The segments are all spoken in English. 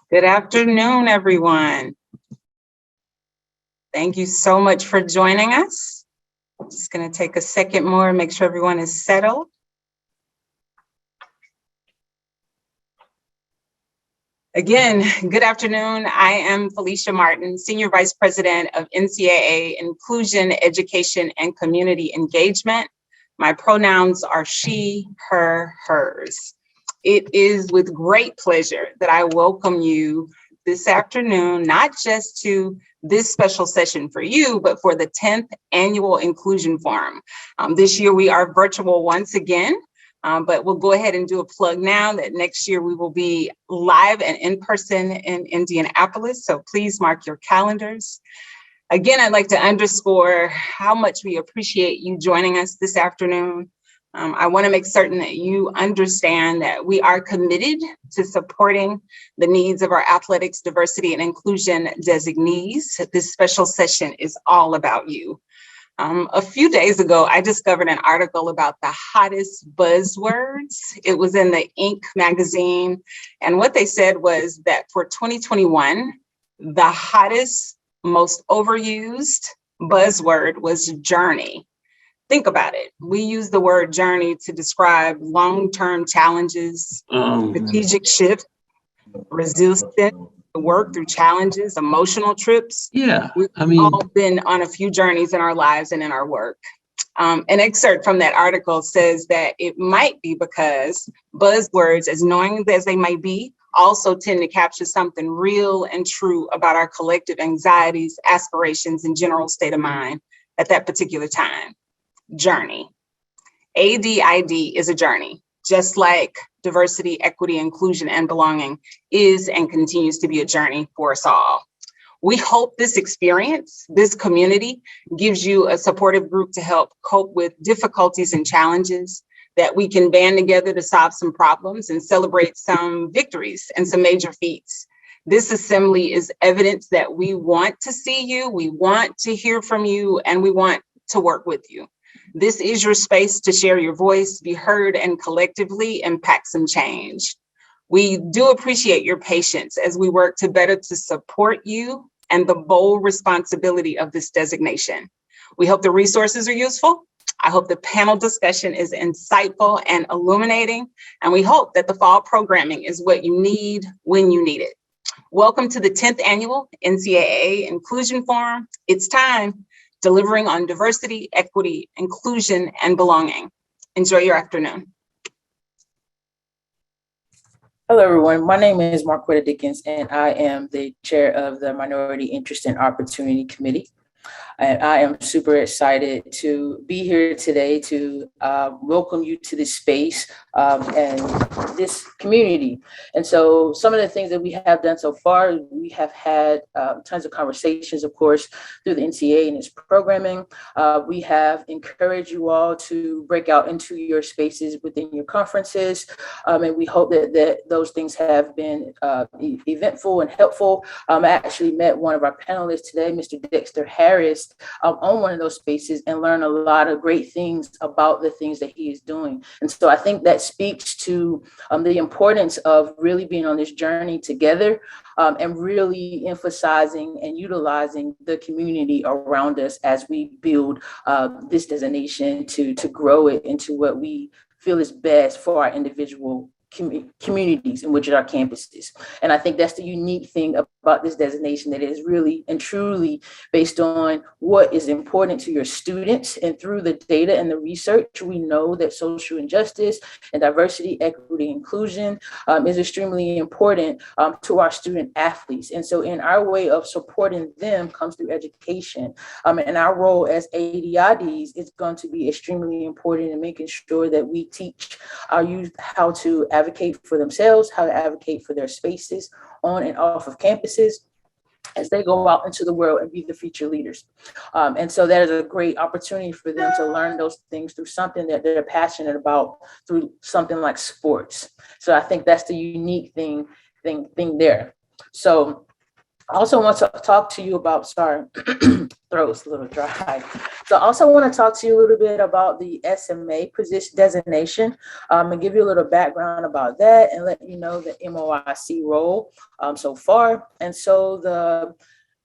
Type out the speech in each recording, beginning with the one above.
Good afternoon, everyone. Thank you so much for joining us. Just going to take a second more and make sure everyone is settled. Again, good afternoon. I am Felicia Martin, Senior Vice President of Ncaa Inclusion, Education, and Community Engagement. My pronouns are she, her, hers. It is with great pleasure that I welcome you this afternoon, not just to this special session for you, but for the 10th Annual Inclusion Forum. This year we are virtual once again. But we'll go ahead and do a plug now that next year we will be live and in person in Indianapolis. So please mark your calendars. Again, I'd like to underscore how much we appreciate you joining us this afternoon. I want to make certain that you understand that we are committed to supporting the needs of our athletics, diversity, and inclusion designees. This special session is all about you. A few days ago, I discovered an article about the hottest buzzwords. It was in the Inc. magazine. And what they said was that for 2021, the hottest, most overused buzzword was journey. Think about it. We use the word journey to describe long-term challenges, strategic shift, resilience, work through challenges, emotional trips. We've all been on a few journeys in our lives and in our work. An excerpt from that article says that it might be because buzzwords, as annoying as they might be, also tend to capture something real and true about our collective anxieties, aspirations, and general state of mind at that particular time. Journey. ADID is a journey. Just like diversity, equity, inclusion, and belonging is and continues to be a journey for us all. We hope this experience, this community, gives you a supportive group to help cope with difficulties and challenges, that we can band together to solve some problems and celebrate some victories and some major feats. This assembly is evidence that we want to see you, we want to hear from you, and we want to work with you. This is your space to share your voice, be heard, and collectively impact some change. We do appreciate your patience as we work to better to support you and the bold responsibility of this designation. We hope the resources are useful. I hope the panel discussion is insightful and illuminating, and we hope that the fall programming is what you need when you need it. Welcome to the 10th Annual Ncaa Inclusion Forum. It's time. Delivering on diversity, equity, inclusion, and belonging. Enjoy your afternoon. Hello, everyone. My name is Marquetta Dickens, and I am the chair of the Minority Interest and Opportunity Committee. And I am super excited to be here today to welcome you to this space and this community. And so some of the things that we have done so far, we have had tons of conversations, of course, through the Ncaa and its programming. We have encouraged you all to break out into your spaces within your conferences. And we hope that those things have been eventful and helpful. I actually met one of our panelists today, Mr. Dexter Harris, on one of those spaces and learn a lot of great things about the things that he is doing. And so I think that speaks to the importance of really being on this journey together and really emphasizing and utilizing the community around us as we build this designation to grow it into what we feel is best for our individual communities in which are our campuses. And I think that's the unique thing about this designation, that it is really and truly based on what is important to your students. And through the data and the research, we know that social injustice and diversity, equity, inclusion is extremely important to our student athletes. And so in our way of supporting them comes through education. And our role as ADIDs is going to be extremely important in making sure that we teach our youth how to advocate for themselves, how to advocate for their spaces on and off of campuses as they go out into the world and be the future leaders. And so that is a great opportunity for them to learn those things through something that they're passionate about, through something like sports. So I think that's the unique thing there. So I also want to talk to you about, sorry, throat's a little dry. So I also want to talk to you a little bit about the SMA position designation, and give you a little background about that and let you know the MOIC role so far. And so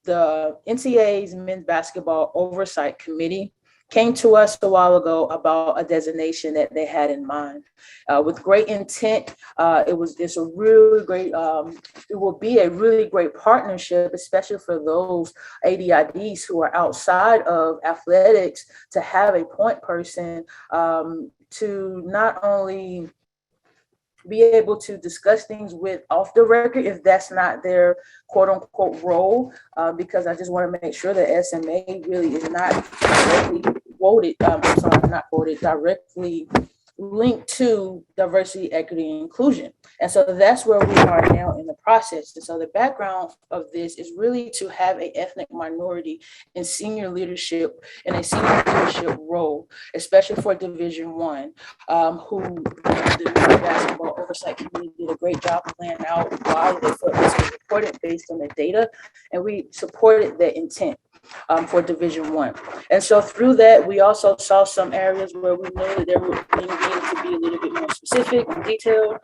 the NCAA's Men's Basketball Oversight Committee came to us a while ago about a designation that they had in mind. With great intent, it's a really great, it will be a really great partnership, especially for those ADIDs who are outside of athletics, to have a point person to not only be able to discuss things with off the record if that's not their quote unquote role, because I just want to make sure that SMA really is not directly quoted, directly linked to diversity, equity, and inclusion. And so that's where we are now in the process. And so the background of this is really to have an ethnic minority in senior leadership, in a senior leadership role, especially for Division I, who the Basketball Oversight Committee did a great job of laying out why they thought this was important based on the data, and we supported that intent for Division I. And so through that, we also saw some areas where we knew that there needed to be a little bit more specific and detailed.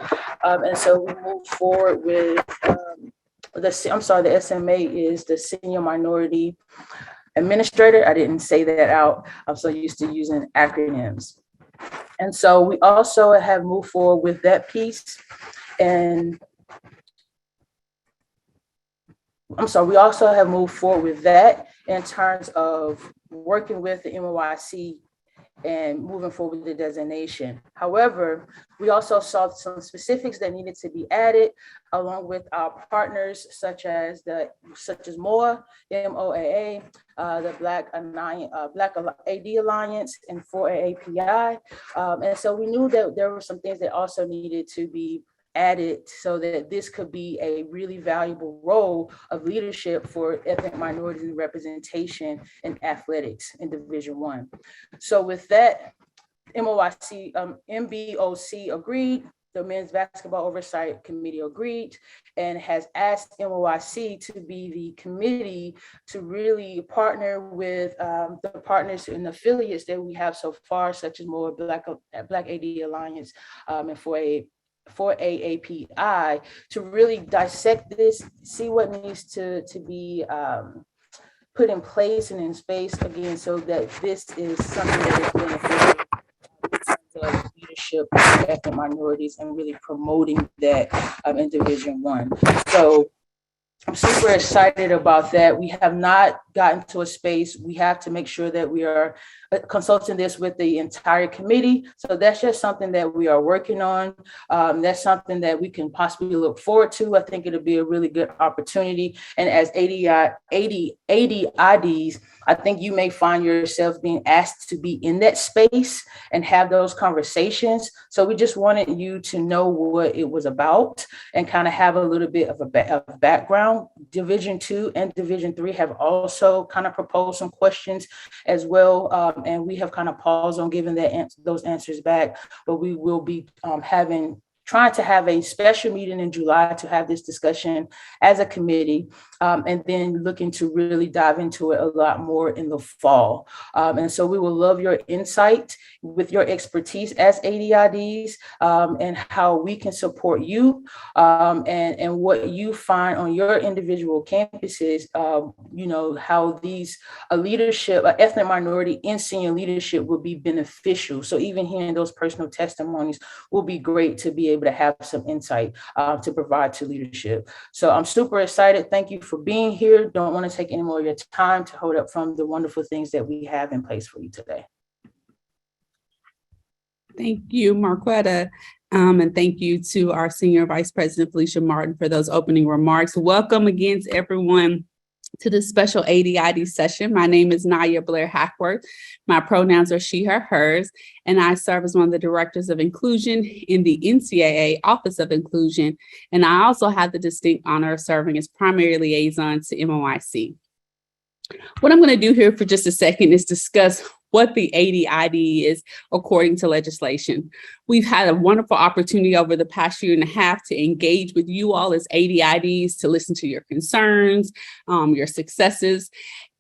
And so we moved forward with the SMA is the Senior Minority Administrator. I didn't say that out. I'm so used to using acronyms. And so we also have moved forward with that piece. And we also have moved forward with that in terms of working with the MOIC and moving forward with the designation. However, we also saw some specifics that needed to be added along with our partners such as MOA, MOAA, the Black AD Alliance, and 4AAPI. And so we knew that there were some things that also needed to be added so that this could be a really valuable role of leadership for ethnic minorities and representation in athletics in Division I. So with that, MBOC agreed, the Men's Basketball Oversight Committee agreed, and has asked MOIC to be the committee to really partner with the partners and affiliates that we have so far, such as more Black AD Alliance and 4AAPI, to really dissect this, see what needs to be put in place and in space again, so that this is something that is beneficial of leadership of ethnic minorities and really promoting that in Division I. So I'm super excited about that. We have not gotten to a space. We have to make sure that we are consulting this with the entire committee. So that's just something that we are working on. That's something that we can possibly look forward to. I think it'll be a really good opportunity. And as ADIDs, I think you may find yourself being asked to be in that space and have those conversations. So we just wanted you to know what it was about and kind of have a little bit of a background. Division II and Division III have also kind of proposed some questions as well. And we have kind of paused on giving those answers back, but we will be trying to have a special meeting in July to have this discussion as a committee, and then looking to really dive into it a lot more in the fall. And so we will love your insight with your expertise as ADIDs, and how we can support you, and what you find on your individual campuses, how these leadership, ethnic minority in senior leadership will be beneficial. So even hearing those personal testimonies will be great to be able to have some insight to provide to leadership. So I'm super excited. Thank you for being here. Don't want to take any more of your time to hold up from the wonderful things that we have in place for you today. Thank you, Marquetta. And thank you to our Senior Vice President, Felicia Martin, for those opening remarks. Welcome again to everyone to this special ADID session. My name is Ncaa Blair-Hackworth. My pronouns are she, her, hers, and I serve as one of the directors of inclusion in the NCAA Office of Inclusion. And I also have the distinct honor of serving as primary liaison to MOIC. What I'm going to do here for just a second is discuss what the ADID is according to legislation. We've had a wonderful opportunity over the past year and a half to engage with you all as ADIDs, to listen to your concerns, your successes,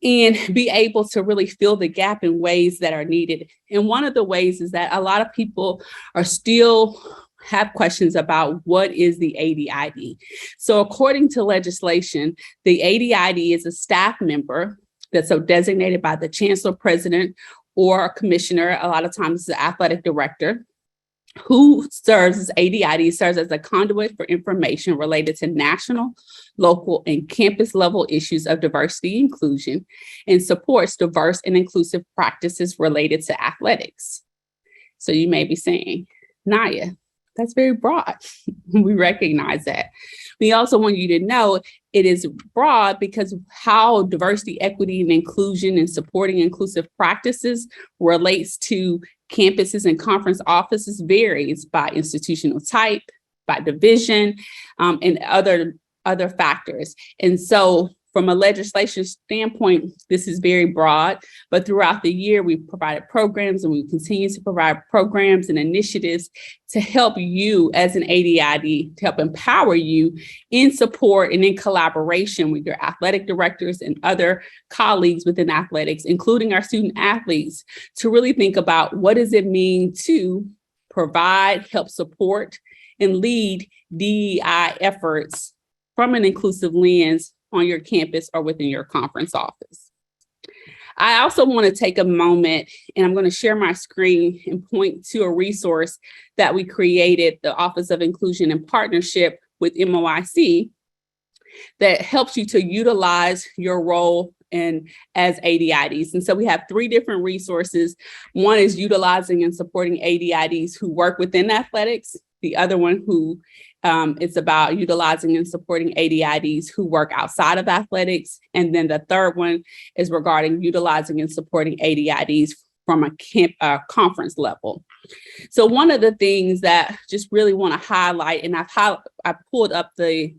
and be able to really fill the gap in ways that are needed. And one of the ways is that a lot of people are still have questions about what is the ADID. So according to legislation, the ADID is a staff member that's so designated by the chancellor, president, or a commissioner, a lot of times the athletic director, who serves as ADID, serves as a conduit for information related to national, local, and campus level issues of diversity and inclusion, and supports diverse and inclusive practices related to athletics. So you may be saying, Ncaa, that's very broad. We recognize that. We also want you to know it is broad because how diversity, equity, and inclusion and supporting inclusive practices relates to campuses and conference offices varies by institutional type, by division, and other factors. And so from a legislation standpoint, this is very broad, but throughout the year, we've provided programs and we continue to provide programs and initiatives to help you as an ADID, to help empower you in support and in collaboration with your athletic directors and other colleagues within athletics, including our student athletes, to really think about what does it mean to provide, help support, and lead DEI efforts from an inclusive lens on your campus or within your conference office. I also want to take a moment, and I'm going to share my screen and point to a resource that we created, the Office of Inclusion and Partnership with MOIC, that helps you to utilize your role as ADIDs. And so we have 3 different resources. One is utilizing and supporting ADIDs who work within athletics. The other one who it's about utilizing and supporting ADIDs who work outside of athletics. And then the third one is regarding utilizing and supporting ADIDs from a conference level. So one of the things that just really want to highlight, and I pulled up the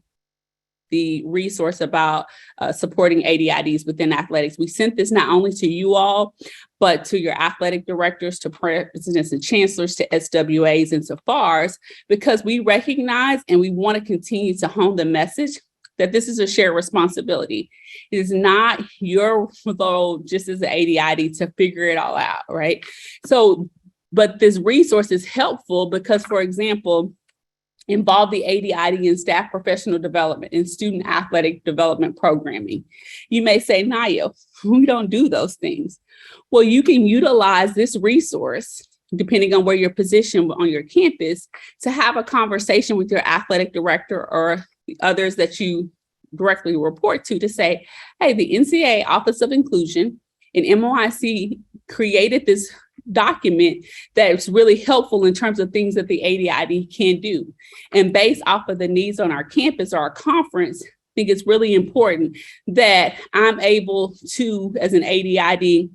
resource about supporting ADIDs within athletics. We sent this not only to you all, but to your athletic directors, to presidents and chancellors, to SWAs and to FARs, because we recognize and we want to continue to hone the message that this is a shared responsibility. It is not your role just as an ADID to figure it all out, right? So, but this resource is helpful because, for example, involve the ADID in staff professional development and student athletic development programming. You may say, Ncaa, we don't do those things. Well, you can utilize this resource, depending on where you're positioned on your campus, to have a conversation with your athletic director or the others that you directly report to say, hey, the Ncaa Office of Inclusion and MOIC created this document that is really helpful in terms of things that the ADID can do. And based off of the needs on our campus or our conference, I think it's really important that I'm able to, as an ADID,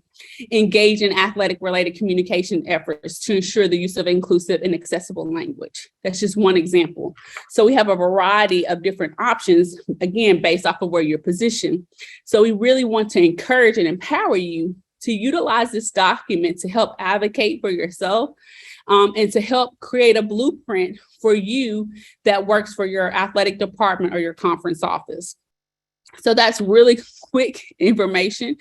engage in athletic related communication efforts to ensure the use of inclusive and accessible language. That's just one example. So we have a variety of different options, again, based off of where you're positioned. So we really want to encourage and empower you to utilize this document to help advocate for yourself and to help create a blueprint for you that works for your athletic department or your conference office. So that's really quick information.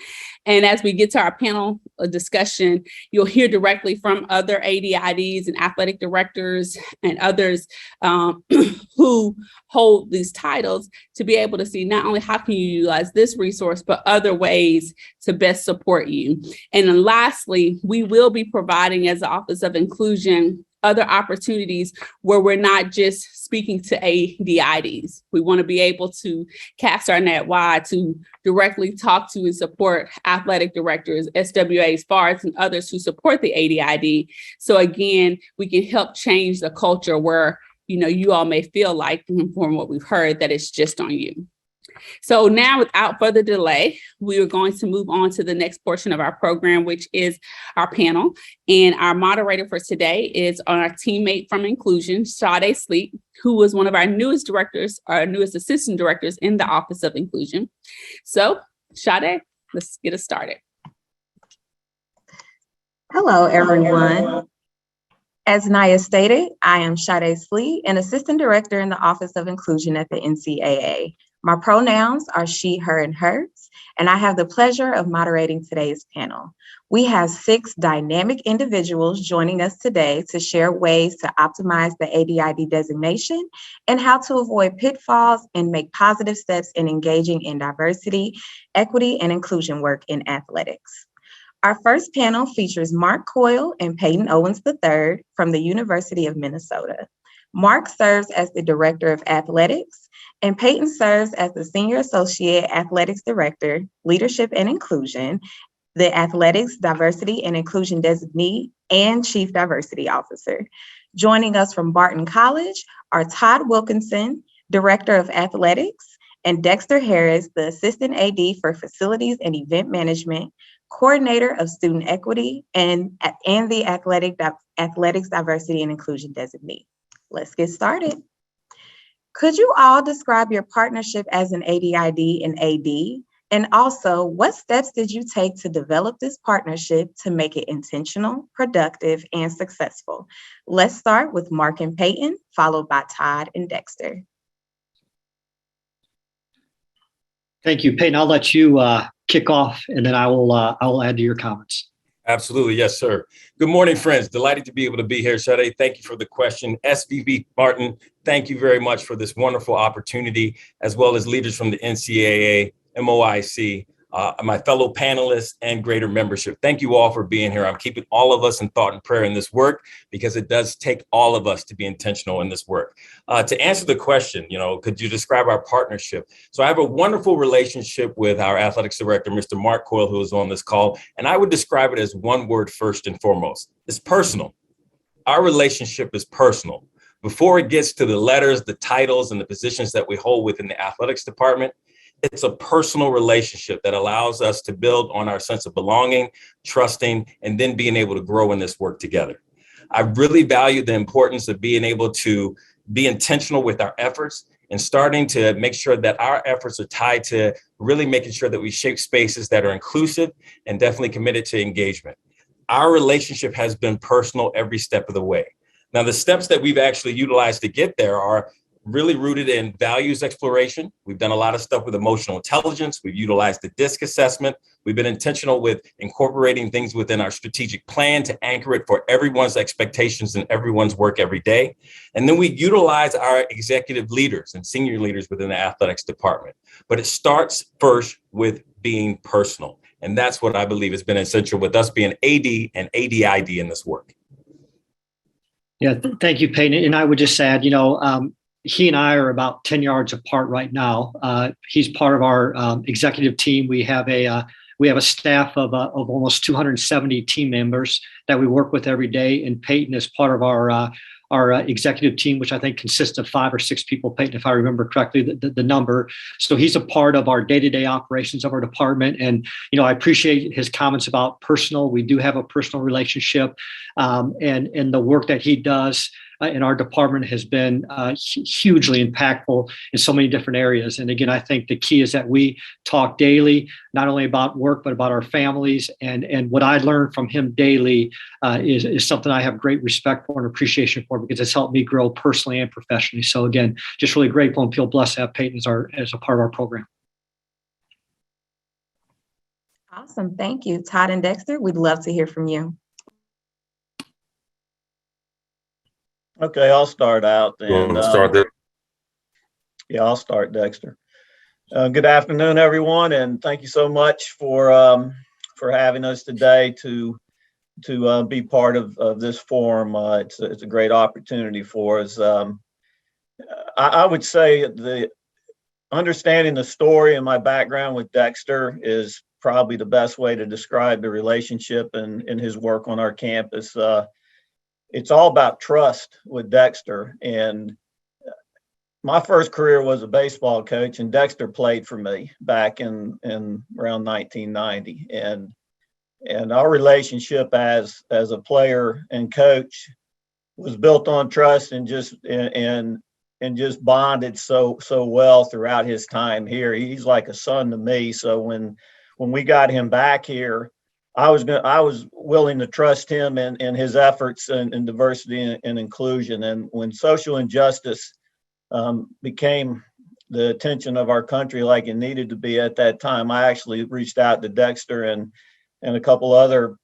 And as we get to our panel discussion, you'll hear directly from other ADIDs and athletic directors and others who hold these titles to be able to see not only how can you utilize this resource, but other ways to best support you. And then lastly, we will be providing, as the Office of Inclusion, other opportunities where we're not just speaking to ADIDs. We want to be able to cast our net wide to directly talk to and support athletic directors, SWAs, FARs, and others who support the ADID. So again, we can help change the culture where, you all may feel like, from what we've heard, that it's just on you. So now, without further delay, we are going to move on to the next portion of our program, which is our panel. And our moderator for today is our teammate from Inclusion, Sade Sleep, who was one of our newest directors, our newest assistant directors in the Office of Inclusion. So, Sade, let's get us started. Hello, everyone. As Ncaa stated, I am Sade Slee, an Assistant Director in the Office of Inclusion at the NCAA. My pronouns are she, her, and hers, and I have the pleasure of moderating today's panel. We have 6 dynamic individuals joining us today to share ways to optimize the ADID designation and how to avoid pitfalls and make positive steps in engaging in diversity, equity, and inclusion work in athletics. Our first panel features Mark Coyle and Peyton Owens III from the University of Minnesota. Mark serves as the Director of Athletics, and Peyton serves as the Senior Associate Athletics Director, Leadership and Inclusion, the Athletics Diversity and Inclusion Designee, and Chief Diversity Officer. Joining us from Barton College are Todd Wilkinson, Director of Athletics, and Dexter Harris, the Assistant AD for Facilities and Event Management, Coordinator of Student Equity, and the Athletics Diversity and Inclusion Designee. Let's get started. Could you all describe your partnership as an ADID and AD? And also, what steps did you take to develop this partnership to make it intentional, productive, and successful? Let's start with Mark and Peyton, followed by Todd and Dexter. Thank you, Peyton. I'll let you kick off, and then I will add to your comments. Absolutely. Yes, sir. Good morning, friends. Delighted to be able to be here, Sade. Thank you for the question. SVP Martin, thank you very much for this wonderful opportunity, as well as leaders from the NCAA, MOIC, my fellow panelists, and greater membership. Thank you all for being here. I'm keeping all of us in thought and prayer in this work because it does take all of us to be intentional in this work. To answer the question, could you describe our partnership? So I have a wonderful relationship with our athletics director, Mr. Mark Coyle, who is on this call, and I would describe it as one word first and foremost. It's personal. Our relationship is personal. Before it gets to the letters, the titles, and the positions that we hold within the athletics department, it's a personal relationship that allows us to build on our sense of belonging, trusting, and then being able to grow in this work together. I really value the importance of being able to be intentional with our efforts and starting to make sure that our efforts are tied to really making sure that we shape spaces that are inclusive and definitely committed to engagement. Our relationship has been personal every step of the way. Now, the steps that we've actually utilized to get there are really rooted in values exploration. We've done a lot of stuff with emotional intelligence. We've utilized the DISC assessment. We've been intentional with incorporating things within our strategic plan to anchor it for everyone's expectations and everyone's work every day. And then we utilize our executive leaders and senior leaders within the athletics department. But it starts first with being personal. And that's what I believe has been essential with us being AD and ADID in this work. Yeah, thank you, Peyton. And I would just add, he and I are about 10 yards apart right now. He's part of our executive team. We have a staff of almost 270 team members that we work with every day. And Peyton is part of our executive team, which I think consists of 5 or 6 people, Peyton, if I remember correctly, the number. So he's a part of our day-to-day operations of our department. And, I appreciate his comments about personal. We do have a personal relationship, and the work that he does in our department has been hugely impactful in so many different areas. And again, I think the key is that we talk daily, not only about work, but about our families. And what I learn from him daily is something I have great respect for and appreciation for, because it's helped me grow personally and professionally. So again, just really grateful and feel blessed to have Peyton as a part of our program. Awesome. Thank you. Todd and Dexter, we'd love to hear from you. Okay, I'll start out. And start there. Yeah, I'll start, Dexter. Good afternoon, everyone, and thank you so much for having us today to be part of this forum. It's a great opportunity for us. I would say the understanding the story and my background with Dexter is probably the best way to describe the relationship and his work on our campus. It's all about trust with Dexter. And my first career was a baseball coach, and Dexter played for me back in around 1990. And our relationship as a player and coach was built on trust and just bonded so well throughout his time here. He's like a son to me. So when we got him back here, I was willing to trust him and his efforts in diversity and inclusion. And when social injustice became the attention of our country like it needed to be at that time, I actually reached out to Dexter and a couple other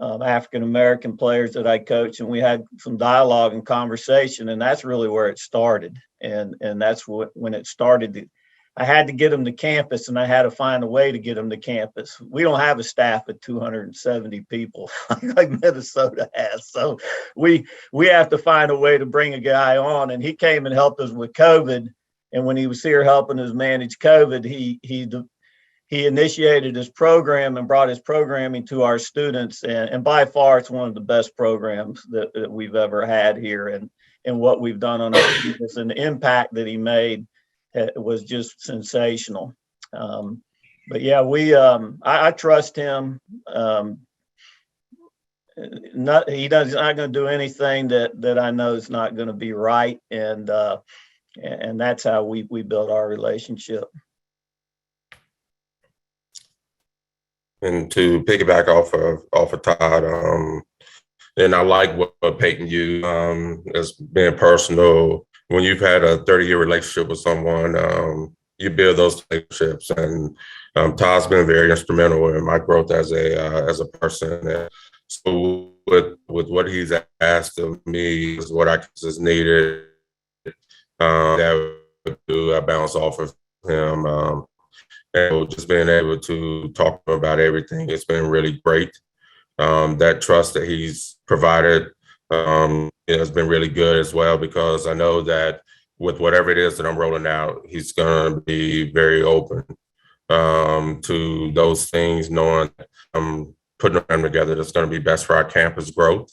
African-American players that I coach, and we had some dialogue and conversation, and that's really where it started. And that's when it started. I had to get them to campus, and I had to find a way to get them to campus. We don't have a staff of 270 people like Minnesota has. So we have to find a way to bring a guy on, and he came and helped us with COVID. And when he was here helping us manage COVID, he initiated his program and brought his programming to our students. And by far, it's one of the best programs that we've ever had here. And what we've done on our students and the impact that he made was just sensational. But yeah, I trust him. He's not going to do anything that I know is not going to be right. And that's how we build our relationship. And to piggyback off of Todd, and I like what Peyton used as being personal. When you've had a 30-year relationship with someone, you build those relationships. And Todd's been very instrumental in my growth as a person. And so with what he's asked of me is what I consider is needed. That I bounce off of him. And just being able to talk about everything, it's been really great. That trust that he's provided has been really good as well, because I know that with whatever it is that I'm rolling out, he's going to be very open to those things, knowing that I'm putting them together that's going to be best for our campus growth.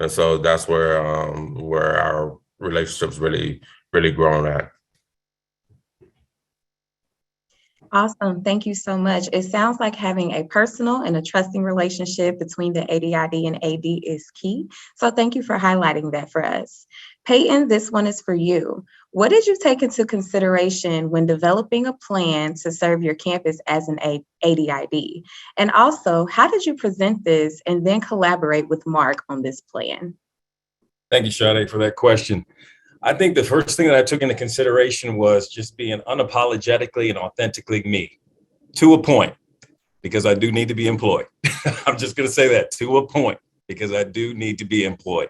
And so that's where our relationship's really grown at. Awesome. Thank you so much. It sounds like having a personal and a trusting relationship between the ADID and AD is key. So thank you for highlighting that for us. Peyton, this one is for you. What did you take into consideration when developing a plan to serve your campus as an ADID? And also, how did you present this and then collaborate with Mark on this plan? Thank you, Sade, for that question. I think the first thing that I took into consideration was just being unapologetically and authentically me, to a point, because I do need to be employed. I'm just going to say that, to a point, because I do need to be employed.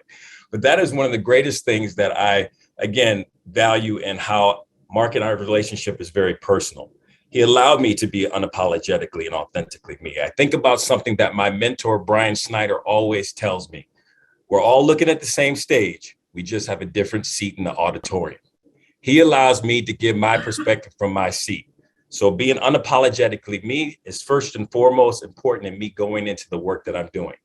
But that is one of the greatest things that I, again, value, and how Mark and our relationship is very personal. He allowed me to be unapologetically and authentically me. I think about something that my mentor, Brian Snyder, always tells me. We're all looking at the same stage. We just have a different seat in the auditorium. He allows me to give my perspective from my seat. So being unapologetically me is first and foremost important in me going into the work that I'm doing.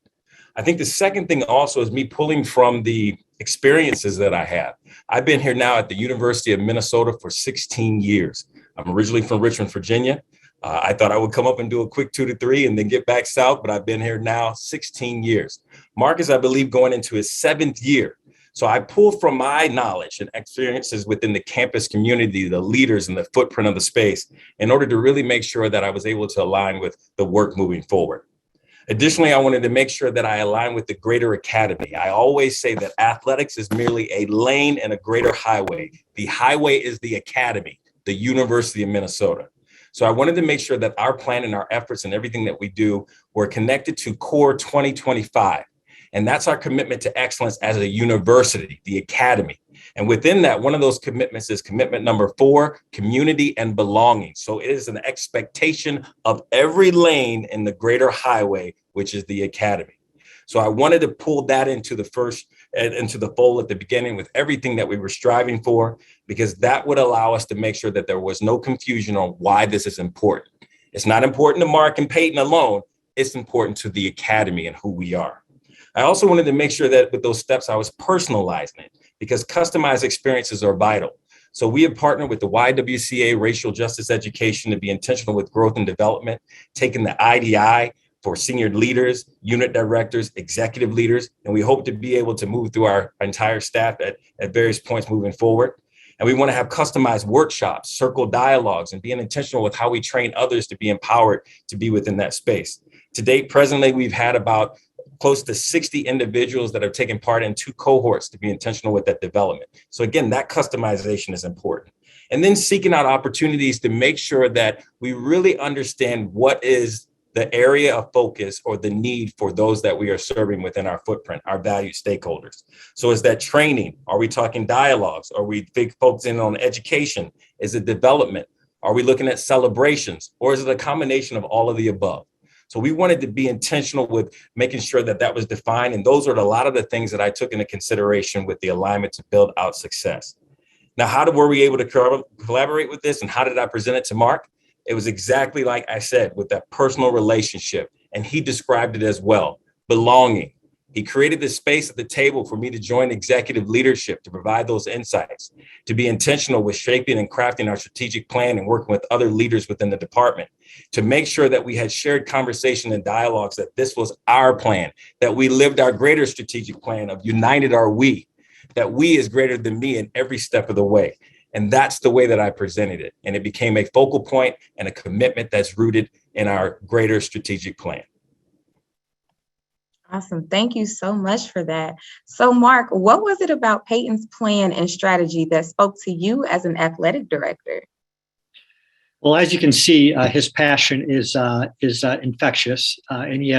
I think the second thing also is me pulling from the experiences that I have. I've been here now at the University of Minnesota for 16 years. I'm originally from Richmond, Virginia. I thought I would come up and do a quick 2 to 3 and then get back south, but I've been here now 16 years. Marcus, I believe, going into his 7th year. So I pull from my knowledge and experiences within the campus community, the leaders and the footprint of the space, in order to really make sure that I was able to align with the work moving forward. Additionally, I wanted to make sure that I align with the greater academy. I always say that athletics is merely a lane and a greater highway. The highway is the academy, the University of Minnesota. So I wanted to make sure that our plan and our efforts and everything that we do were connected to Core 2025. And that's our commitment to excellence as a university, the academy. And within that, one of those commitments is commitment number 4, community and belonging. So it is an expectation of every lane in the greater highway, which is the academy. So I wanted to pull that into the fold at the beginning with everything that we were striving for, because that would allow us to make sure that there was no confusion on why this is important. It's not important to Mark and Peyton alone. It's important to the academy and who we are. I also wanted to make sure that with those steps, I was personalizing it, because customized experiences are vital. So we have partnered with the YWCA Racial Justice Education to be intentional with growth and development, taking the IDI for senior leaders, unit directors, executive leaders, and we hope to be able to move through our entire staff at various points moving forward. And we want to have customized workshops, circle dialogues, and being intentional with how we train others to be empowered to be within that space. To date, presently, we've had about close to 60 individuals that have taken part in 2 cohorts to be intentional with that development. So again, that customization is important. And then seeking out opportunities to make sure that we really understand what is the area of focus or the need for those that we are serving within our footprint, our valued stakeholders. So is that training? Are we talking dialogues? Are we focusing on education? Is it development? Are we looking at celebrations? Or is it a combination of all of the above? So we wanted to be intentional with making sure that that was defined. And those are a lot of the things that I took into consideration with the alignment to build out success. Now, were we able to collaborate with this, and how did I present it to Mark? It was exactly like I said, with that personal relationship. And he described it as well, belonging. He created this space at the table for me to join executive leadership, to provide those insights, to be intentional with shaping and crafting our strategic plan and working with other leaders within the department, to make sure that we had shared conversation and dialogues, that this was our plan, that we lived our greater strategic plan of united are we, that we is greater than me in every step of the way. And that's the way that I presented it. And it became a focal point and a commitment that's rooted in our greater strategic plan. Awesome. Thank you so much for that. So Mark, what was it about Peyton's plan and strategy that spoke to you as an athletic director? Well, as you can see, his passion is infectious, and he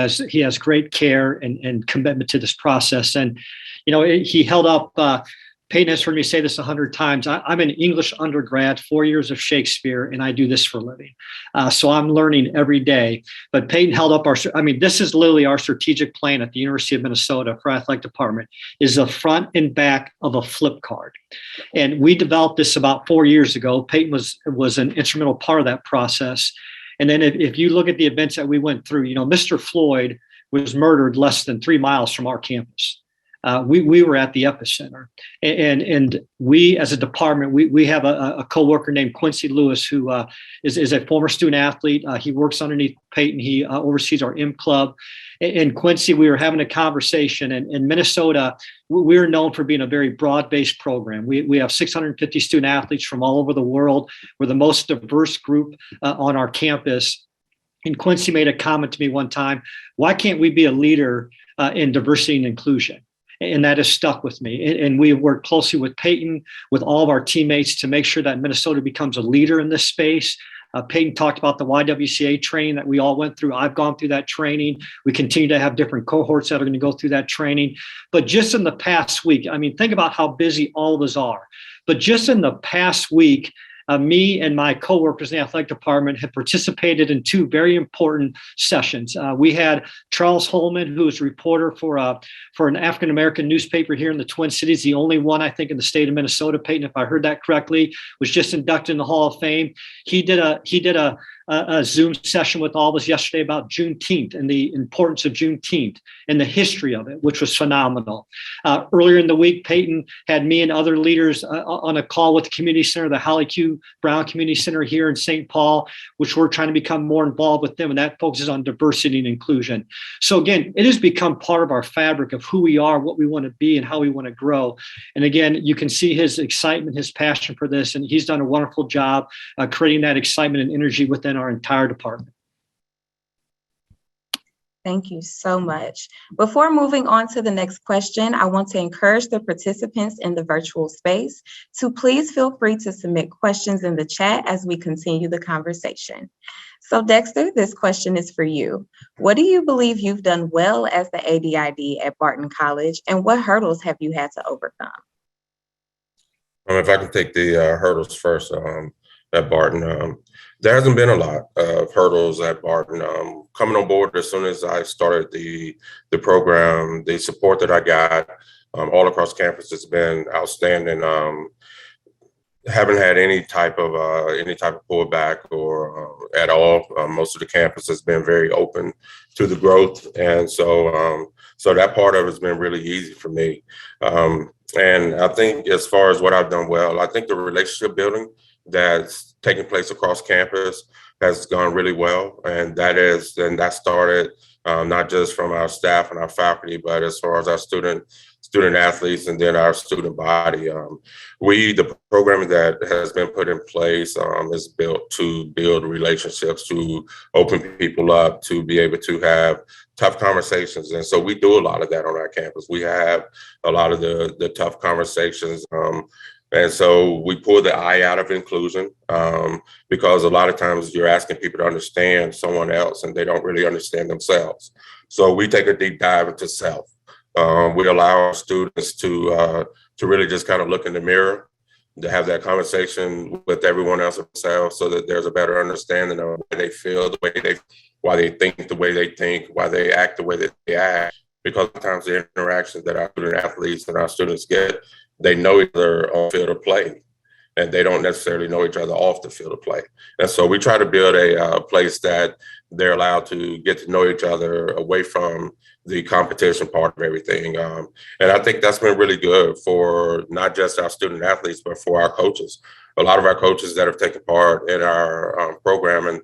has great care and commitment to this process. And he held up. Peyton has heard me say this 100 times. I'm an English undergrad, 4 years of Shakespeare, and I do this for a living. So I'm learning every day. But Peyton held up this is literally our strategic plan at the University of Minnesota for athletic department, is the front and back of a flip card. And we developed this about 4 years ago. Peyton was an instrumental part of that process. And then if you look at the events that we went through, Mr. Floyd was murdered less than 3 miles from our campus. We were at the epicenter, and we as a department, we have a coworker named Quincy Lewis, who is a former student athlete. He works underneath Peyton. He oversees our M Club. And Quincy, we were having a conversation, and in Minnesota, we are known for being a very broad-based program. We have 650 student athletes from all over the world. We're the most diverse group on our campus. And Quincy made a comment to me one time: why can't we be a leader in diversity and inclusion? And that has stuck with me. And we have worked closely with Peyton, with all of our teammates, to make sure that Minnesota becomes a leader in this space. Peyton talked about the YWCA training that we all went through. I've gone through that training. We continue to have different cohorts that are going to go through that training. But just in the past week, think about how busy all of us are. But just in the past week, me and my coworkers in the athletic department have participated in 2 very important sessions. We had Charles Holman, who is a reporter for an African-American newspaper here in the Twin Cities, the only one, I think, in the state of Minnesota. Peyton, if I heard that correctly, was just inducted in the Hall of Fame. He did a Zoom session with all of us yesterday about Juneteenth and the importance of Juneteenth and the history of it, which was phenomenal. Earlier in the week, Peyton had me and other leaders on a call with the community center, the Holly Q. Brown Community Center here in St. Paul, which we're trying to become more involved with them, and that focuses on diversity and inclusion. So again, it has become part of our fabric of who we are, what we want to be, and how we want to grow. And again, you can see his excitement, his passion for this, and he's done a wonderful job creating that excitement and energy within our entire department. Thank you so much. Before moving on to the next question, I want to encourage the participants in the virtual space to please feel free to submit questions in the chat as we continue the conversation. So Dexter, this question is for you. What do you believe you've done well as the ADID at Barton College, and what hurdles have you had to overcome? If I can take the hurdles first, at Barton, there hasn't been a lot of hurdles at Barton. Coming on board as soon as I started the program, the support that I got all across campus has been outstanding. Haven't had any type of pullback or at all. Most of the campus has been very open to the growth, and so that part of it has been really easy for me. And I think as far as what I've done well, I think the relationship building that's taking place across campus has gone really well, and that started not just from our staff and our faculty, but as far as our student student athletes, and then our student body. The programming that has been put in place is built to build relationships, to open people up, to be able to have tough conversations. And so we do a lot of that on our campus. We have a lot of the tough conversations. And so we pull the I out of inclusion because a lot of times you're asking people to understand someone else and they don't really understand themselves. So we take a deep dive into self. We allow our students to really just kind of look in the mirror, to have that conversation with everyone else themselves, so that there's a better understanding of why they feel why they think the way they think, why they act the way that they act. Because sometimes the interactions that our student athletes and our students get, they know each other on field of play, and they don't necessarily know each other off the field of play. And so we try to build a place that they're allowed to get to know each other away from the competition part of everything. And I think that's been really good for not just our student athletes, but for our coaches. A lot of our coaches that have taken part in our program, and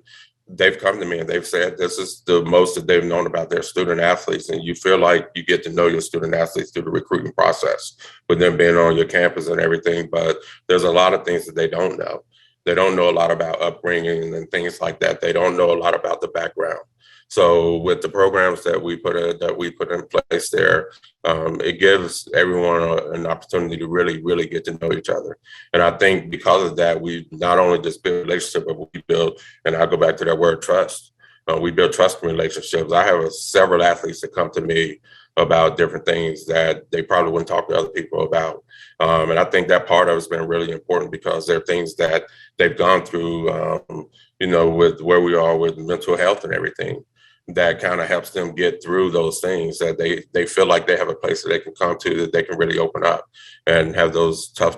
they've come to me and they've said this is the most that they've known about their student athletes. And you feel like you get to know your student athletes through the recruiting process with them being on your campus and everything. But there's a lot of things that they don't know. They don't know a lot about upbringing and things like that. They don't know a lot about the background. So with the programs that we put in place there, it gives everyone an opportunity to really, really get to know each other. And I think because of that, we not only just build relationships, but we build, and I'll go back to that word, trust. We build trust relationships. I have several athletes that come to me about different things that they probably wouldn't talk to other people about. And I think that part of it's been really important because there are things that they've gone through, with where we are with mental health and everything, that kind of helps them get through those things, that they feel like they have a place that they can come to, that they can really open up and have those tough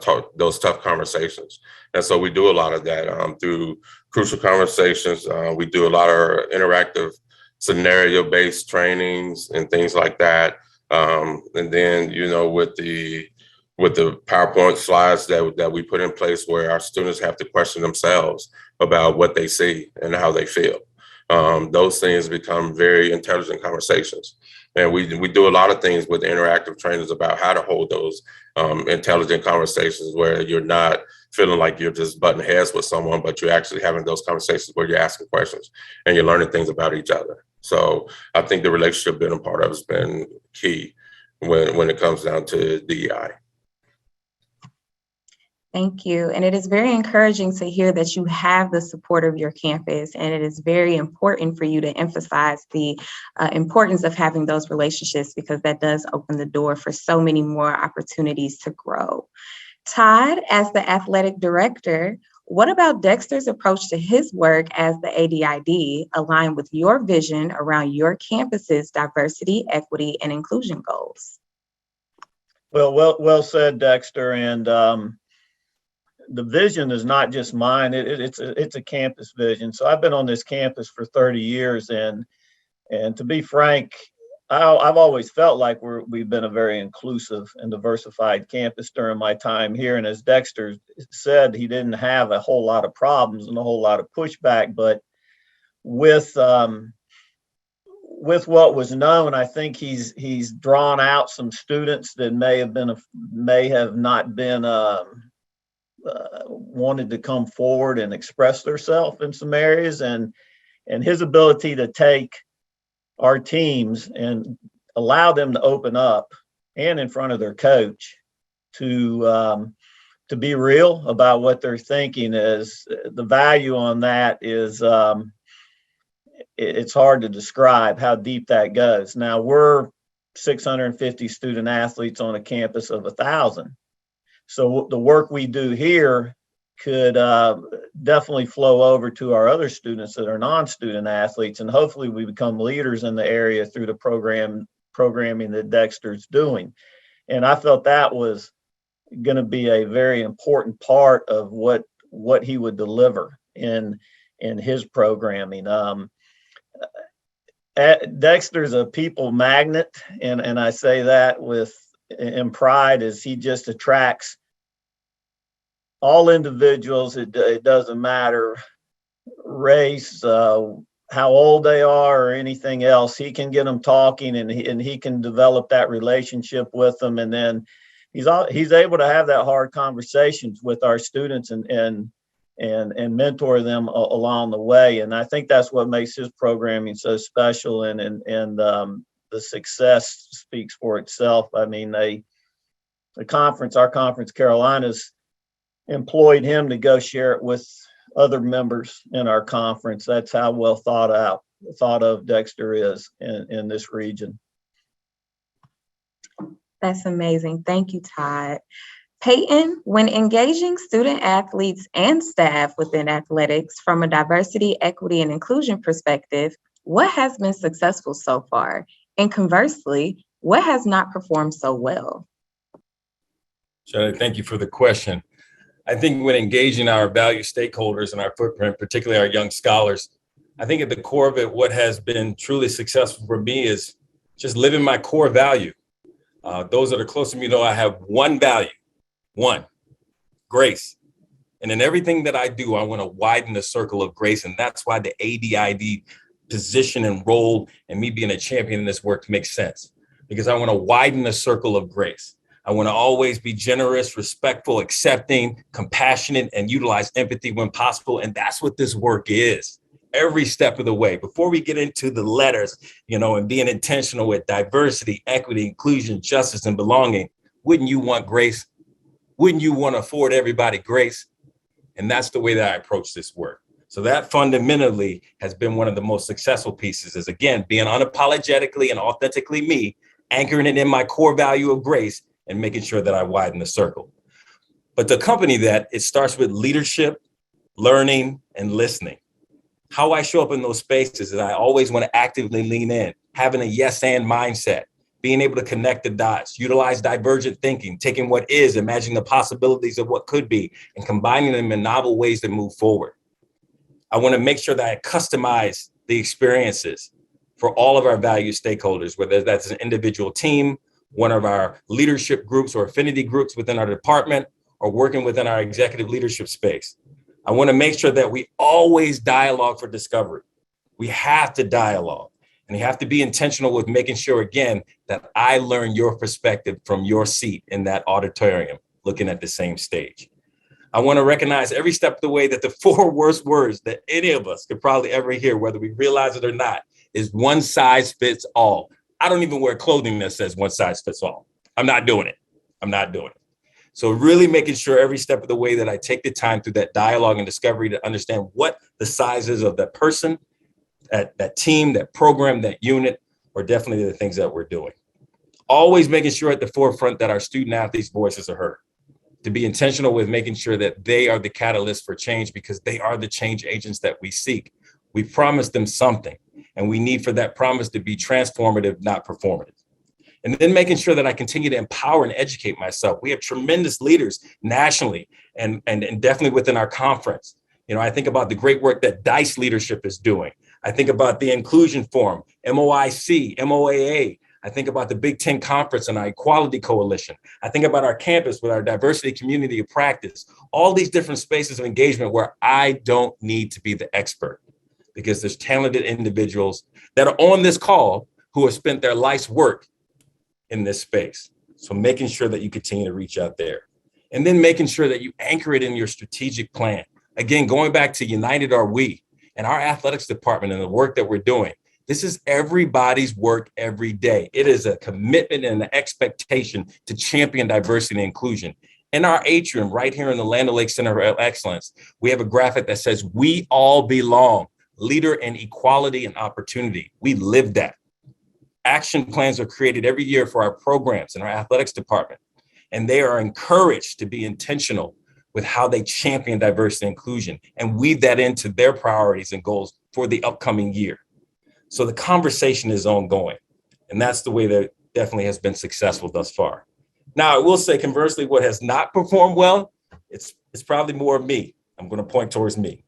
conversations. And so we do a lot of that through crucial conversations. We do a lot of interactive scenario-based trainings and things like that. And then, with the PowerPoint slides that we put in place where our students have to question themselves about what they see and how they feel. Those things become very intelligent conversations. And we do a lot of things with interactive trainers about how to hold those intelligent conversations where you're not feeling like you're just butting heads with someone, but you're actually having those conversations where you're asking questions and you're learning things about each other. So I think the relationship building part of it has been key when it comes down to DEI. Thank you. And it is very encouraging to hear that you have the support of your campus. And it is very important for you to emphasize the importance of having those relationships, because that does open the door for so many more opportunities to grow. Todd, as the athletic director, what about Dexter's approach to his work as the ADID align with your vision around your campus's diversity, equity, and inclusion goals? Well said, Dexter. And the vision is not just mine; it's a campus vision. So I've been on this campus for 30 years, and to be frank, I've always felt like we've been a very inclusive and diversified campus during my time here. And as Dexter said, he didn't have a whole lot of problems and a whole lot of pushback, but with what was known, I think he's drawn out some students that may have not been wanted to come forward and express themselves in some areas, and his ability to take our teams and allow them to open up and in front of their coach to be real about what they're thinking, is the value on that is it's hard to describe how deep that goes. Now we're 650 student athletes on a campus of 1,000. So the work we do here could definitely flow over to our other students that are non-student athletes, and hopefully we become leaders in the area through the programming that Dexter's doing. And I felt that was going to be a very important part of what he would deliver in his programming. Dexter's a people magnet, and I say that in pride, as he just attracts all individuals. It doesn't matter race, how old they are or anything else. He can get them talking, and he can develop that relationship with them. And then he's able to have that hard conversations with our students and mentor them along the way. And I think that's what makes his programming so special. And the success speaks for itself. I mean, our conference, Carolinas, employed him to go share it with other members in our conference. That's how well thought of Dexter is in this region. That's amazing. Thank you, Todd. Peyton, when engaging student athletes and staff within athletics from a diversity, equity, and inclusion perspective, what has been successful so far? And conversely, what has not performed so well? Shadi, thank you for the question. I think when engaging our value stakeholders in our footprint, particularly our young scholars, I think at the core of it, what has been truly successful for me is just living my core value. Those that are close to me know I have one value, one, grace. And in everything that I do, I want to widen the circle of grace. And that's why the ADID position and role and me being a champion in this work makes sense, because I want to widen the circle of grace. I want to always be generous, respectful, accepting, compassionate, and utilize empathy when possible. And that's what this work is every step of the way. Before we get into the letters, and being intentional with diversity, equity, inclusion, justice, and belonging, wouldn't you want grace? Wouldn't you want to afford everybody grace? And that's the way that I approach this work. So that fundamentally has been one of the most successful pieces, is again, being unapologetically and authentically me, anchoring it in my core value of grace, and making sure that I widen the circle. But to accompany that, it starts with leadership, learning, and listening. How I show up in those spaces is I always want to actively lean in, having a yes and mindset, being able to connect the dots, utilize divergent thinking, taking what is, imagining the possibilities of what could be, and combining them in novel ways to move forward. I want to make sure that I customize the experiences for all of our value stakeholders, whether that's an individual team, one of our leadership groups or affinity groups within our department, or working within our executive leadership space. I want to make sure that we always dialogue for discovery. We have to dialogue, and you have to be intentional with making sure, again, that I learn your perspective from your seat in that auditorium, looking at the same stage. I want to recognize every step of the way that the 4 worst words that any of us could probably ever hear, whether we realize it or not, is one size fits all. I don't even wear clothing that says one size fits all. I'm not doing it. So really making sure every step of the way that I take the time through that dialogue and discovery to understand what the size is of that person, that team, that program, that unit, or definitely the things that we're doing. Always making sure at the forefront that our student athletes' voices are heard. To be intentional with making sure that they are the catalyst for change, because they are the change agents that we seek. We promised them something, and we need for that promise to be transformative, not performative. And then making sure that I continue to empower and educate myself. We have tremendous leaders nationally and definitely within our conference. I think about the great work that DICE leadership is doing. I think about the Inclusion Forum, MOIC, MOAA. I think about the Big Ten Conference and our Equality Coalition. I think about our campus with our diversity community of practice, all these different spaces of engagement where I don't need to be the expert, because there's talented individuals that are on this call who have spent their life's work in this space. So making sure that you continue to reach out there, and then making sure that you anchor it in your strategic plan. Again, going back to United Are We and our athletics department and the work that we're doing. This is everybody's work every day. It is a commitment and an expectation to champion diversity and inclusion. In our atrium right here in the Land O'Lakes Center of Excellence, we have a graphic that says, "We all belong, leader in equality and opportunity." We live that. Action plans are created every year for our programs in our athletics department, and they are encouraged to be intentional with how they champion diversity and inclusion and weave that into their priorities and goals for the upcoming year. So the conversation is ongoing, and that's the way that definitely has been successful thus far. Now, I will say conversely, what has not performed well, it's probably more of me. I'm going to point towards me.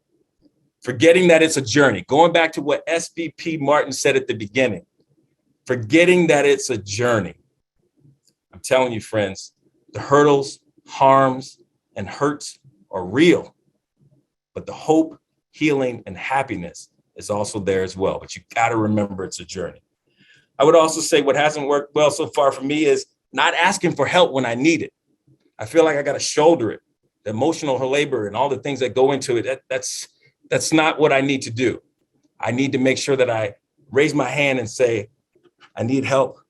Forgetting that it's a journey. Going back to what SVP Martin said at the beginning, forgetting that it's a journey. I'm telling you, friends, the hurdles, harms, and hurts are real, but the hope, healing, and happiness is also there as well. But you got to remember it's a journey. I would also say what hasn't worked well so far for me is not asking for help when I need it. I feel like I got to shoulder it. The emotional labor and all the things that go into it, that's not what I need to do. I need to make sure that I raise my hand and say, I need help.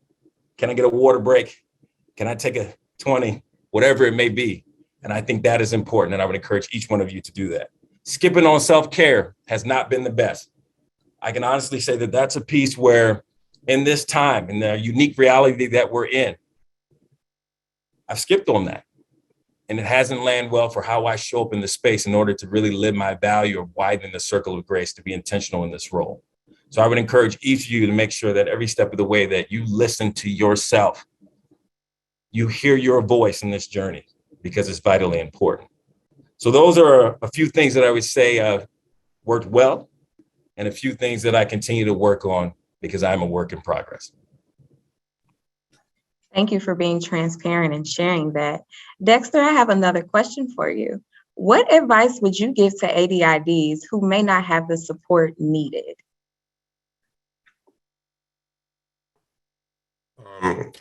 Can I get a water break? Can I take a 20? Whatever it may be. And I think that is important. And I would encourage each one of you to do that. Skipping on self-care has not been the best. I can honestly say that that's a piece where in this time, in the unique reality that we're in, I've skipped on that. And it hasn't landed well for how I show up in the space in order to really live my value or widen the circle of grace to be intentional in this role. So I would encourage each of you to make sure that every step of the way that you listen to yourself, you hear your voice in this journey because it's vitally important. So those are a few things that I would say worked well and a few things that I continue to work on because I'm a work in progress. Thank you for being transparent and sharing that. Dexter, I have another question for you. What advice would you give to ADIDs who may not have the support needed?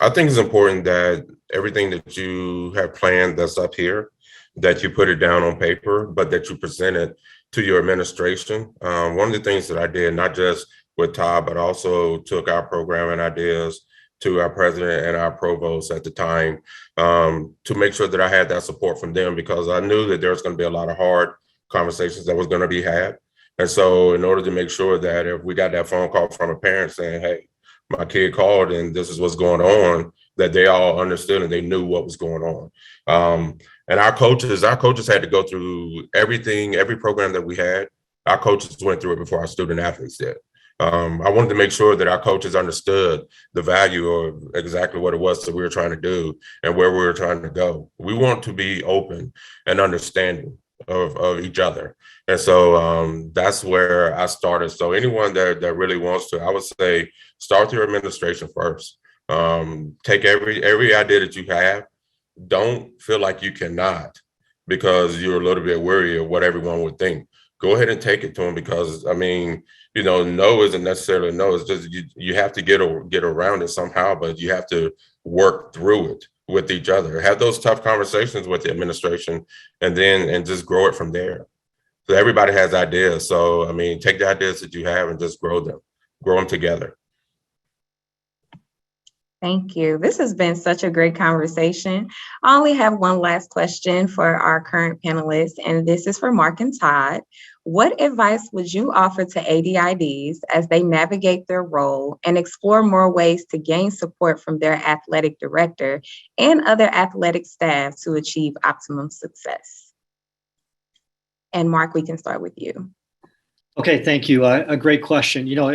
I think it's important that everything that you have planned that's up here, that you put it down on paper, but that you present it to your administration. One of the things that I did, not just with Todd, but also took our programming ideas to our president and our provost at the time to make sure that I had that support from them, because I knew that there was going to be a lot of hard conversations that was going to be had. And so in order to make sure that if we got that phone call from a parent saying, hey, my kid called and this is what's going on, that they all understood and they knew what was going on. And our coaches had to go through everything, every program that we had. Our coaches went through it before our student athletes did. I wanted to make sure that our coaches understood the value of exactly what it was that we were trying to do and where we were trying to go. We want to be open and understanding of each other. And so that's where I started. So anyone that really wants to, I would say, start with your administration first. Take every idea that you have. Don't feel like you cannot because you're a little bit worried of what everyone would think. Go ahead and take it to them because, I mean, you know, no isn't necessarily no. It's just you have to get around it somehow, but you have to work through it with each other. Have those tough conversations with the administration and just grow it from there. So everybody has ideas. So, I mean, take the ideas that you have and just grow them together. Thank you. This has been such a great conversation. I only have one last question for our current panelists, and this is for Mark and Todd. What advice would you offer to ADIDs as they navigate their role and explore more ways to gain support from their athletic director and other athletic staff to achieve optimum success? And Mark, we can start with you. Okay, thank you. A great question. You know,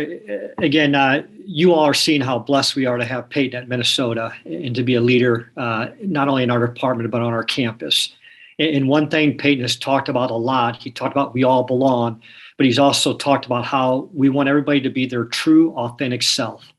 again, you all are seeing how blessed we are to have Peyton at Minnesota and to be a leader, not only in our department, but on our campus. And one thing Peyton has talked about a lot, he talked about we all belong, but he's also talked about how we want everybody to be their true, authentic self.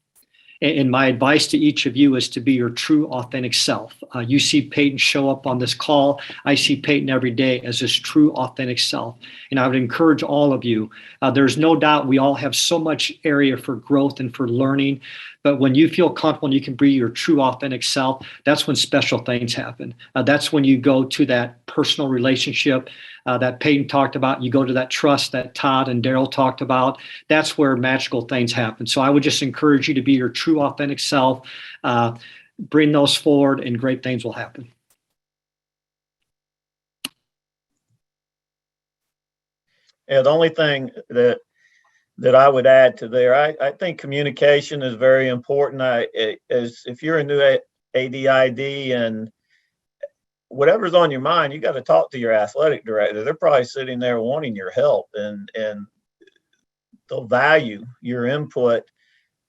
And my advice to each of you is to be your true, authentic self. You see Peyton show up on this call. I see Peyton every day as his true, authentic self. And I would encourage all of you, there's no doubt we all have so much area for growth and for learning. But when you feel comfortable and you can be your true, authentic self, that's when special things happen. That's when you go to that personal relationship that Peyton talked about. You go to that trust that Todd and Daryl talked about. That's where magical things happen. So I would just encourage you to be your true, authentic self. Bring those forward and great things will happen. Yeah, the only thing that I would add to there, I think communication is very important. If you're a new ADID and whatever's on your mind, you got to talk to your athletic director. They're probably sitting there wanting your help and they'll value your input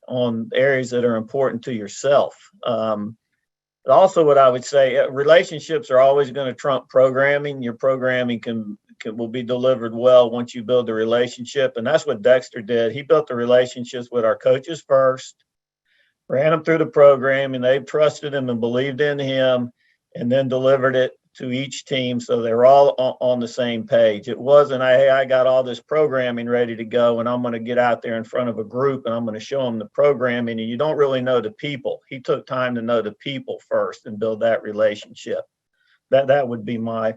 on areas that are important to yourself. Also, what I would say, relationships are always going to trump programming. Your programming will be delivered well once you build a relationship. And that's what Dexter did. He built the relationships with our coaches first, ran them through the program, and they trusted him and believed in him, and then delivered it each team, so they're all on the same page. It wasn't, hey, I got all this programming ready to go and I'm going to get out there in front of a group and I'm going to show them the programming, and you don't really know the people. He took time to know the people first and build that relationship. That would be my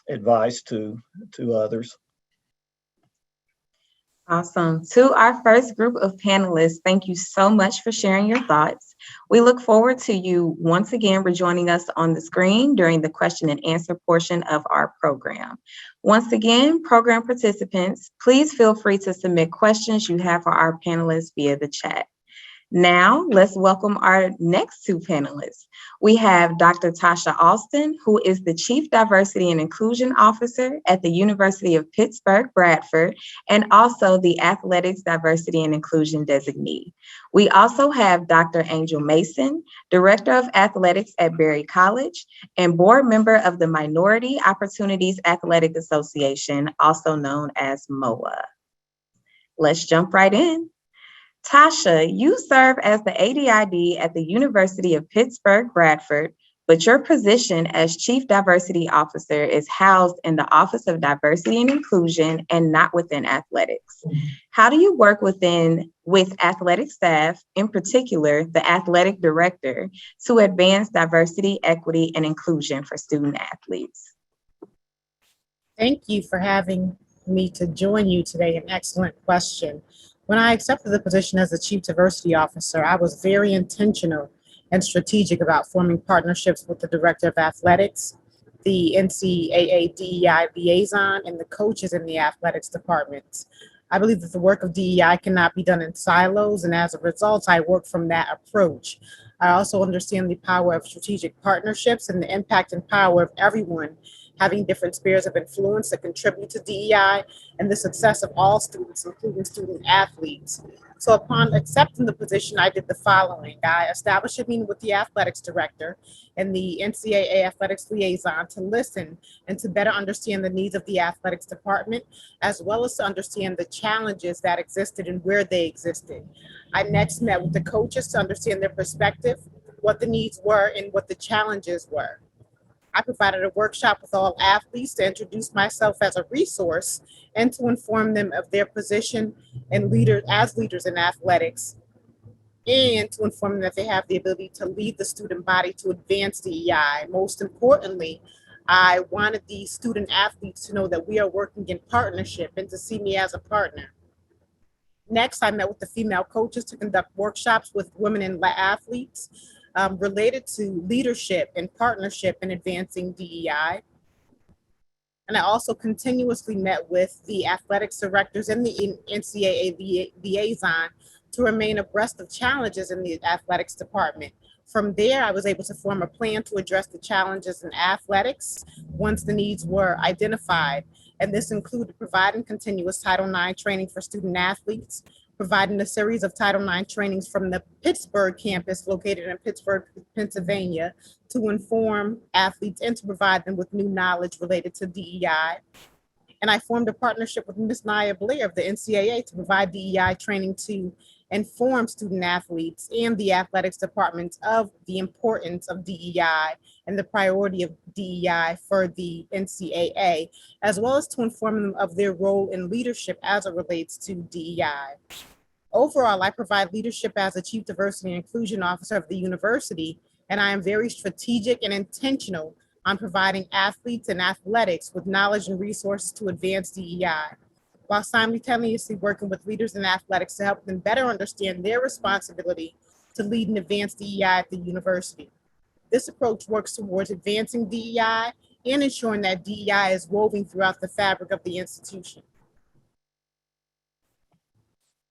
advice to others. Awesome. To our first group of panelists, thank you so much for sharing your thoughts. We look forward to you once again rejoining us on the screen during the question and answer portion of our program. Once again, program participants, please feel free to submit questions you have for our panelists via the chat. Now, let's welcome our next two panelists. We have Dr. Tasha Alston, who is the Chief Diversity and Inclusion Officer at the University of Pittsburgh, Bradford, and also the Athletics Diversity and Inclusion Designee. We also have Dr. Angel Mason, Director of Athletics at Berry College and board member of the Minority Opportunities Athletic Association, also known as MOA. Let's jump right in. Tasha, you serve as the ADID at the University of Pittsburgh, Bradford, but your position as Chief Diversity Officer is housed in the Office of Diversity and Inclusion and not within athletics. How do you work with athletic staff, in particular, the athletic director, to advance diversity, equity, and inclusion for student athletes? Thank you for having me to join you today. An excellent question. When I accepted the position as the Chief Diversity Officer, I was very intentional and strategic about forming partnerships with the Director of Athletics, the NCAA DEI liaison, and the coaches in the athletics departments. I believe that the work of DEI cannot be done in silos, and as a result, I work from that approach. I also understand the power of strategic partnerships and the impact and power of everyone having different spheres of influence that contribute to DEI and the success of all students, including student athletes. So upon accepting the position, I did the following. I established a meeting with the athletics director and the NCAA athletics liaison to listen and to better understand the needs of the athletics department, as well as to understand the challenges that existed and where they existed. I next met with the coaches to understand their perspective, what the needs were and what the challenges were. I provided a workshop with all athletes to introduce myself as a resource and to inform them of their position and as leaders in athletics, and to inform them that they have the ability to lead the student body to advance DEI. Most importantly, I wanted the student athletes to know that we are working in partnership and to see me as a partner. Next, I met with the female coaches to conduct workshops with women and athletes related to leadership and partnership in advancing DEI. And I also continuously met with the athletics directors and the NCAA liaison to remain abreast of challenges in the athletics department. From there, I was able to form a plan to address the challenges in athletics once the needs were identified. And this included providing continuous Title IX training for student athletes, providing a series of Title IX trainings from the Pittsburgh campus located in Pittsburgh, Pennsylvania, to inform athletes and to provide them with new knowledge related to DEI. And I formed a partnership with Ms. Ncaa Blair of the NCAA to provide DEI training to inform student athletes and the athletics departments of the importance of DEI and the priority of DEI for the NCAA, as well as to inform them of their role in leadership as it relates to DEI. Overall, I provide leadership as a Chief Diversity and Inclusion Officer of the university, and I am very strategic and intentional on providing athletes and athletics with knowledge and resources to advance DEI, while simultaneously working with leaders in athletics to help them better understand their responsibility to lead and advance DEI at the university. This approach works towards advancing DEI and ensuring that DEI is woven throughout the fabric of the institution.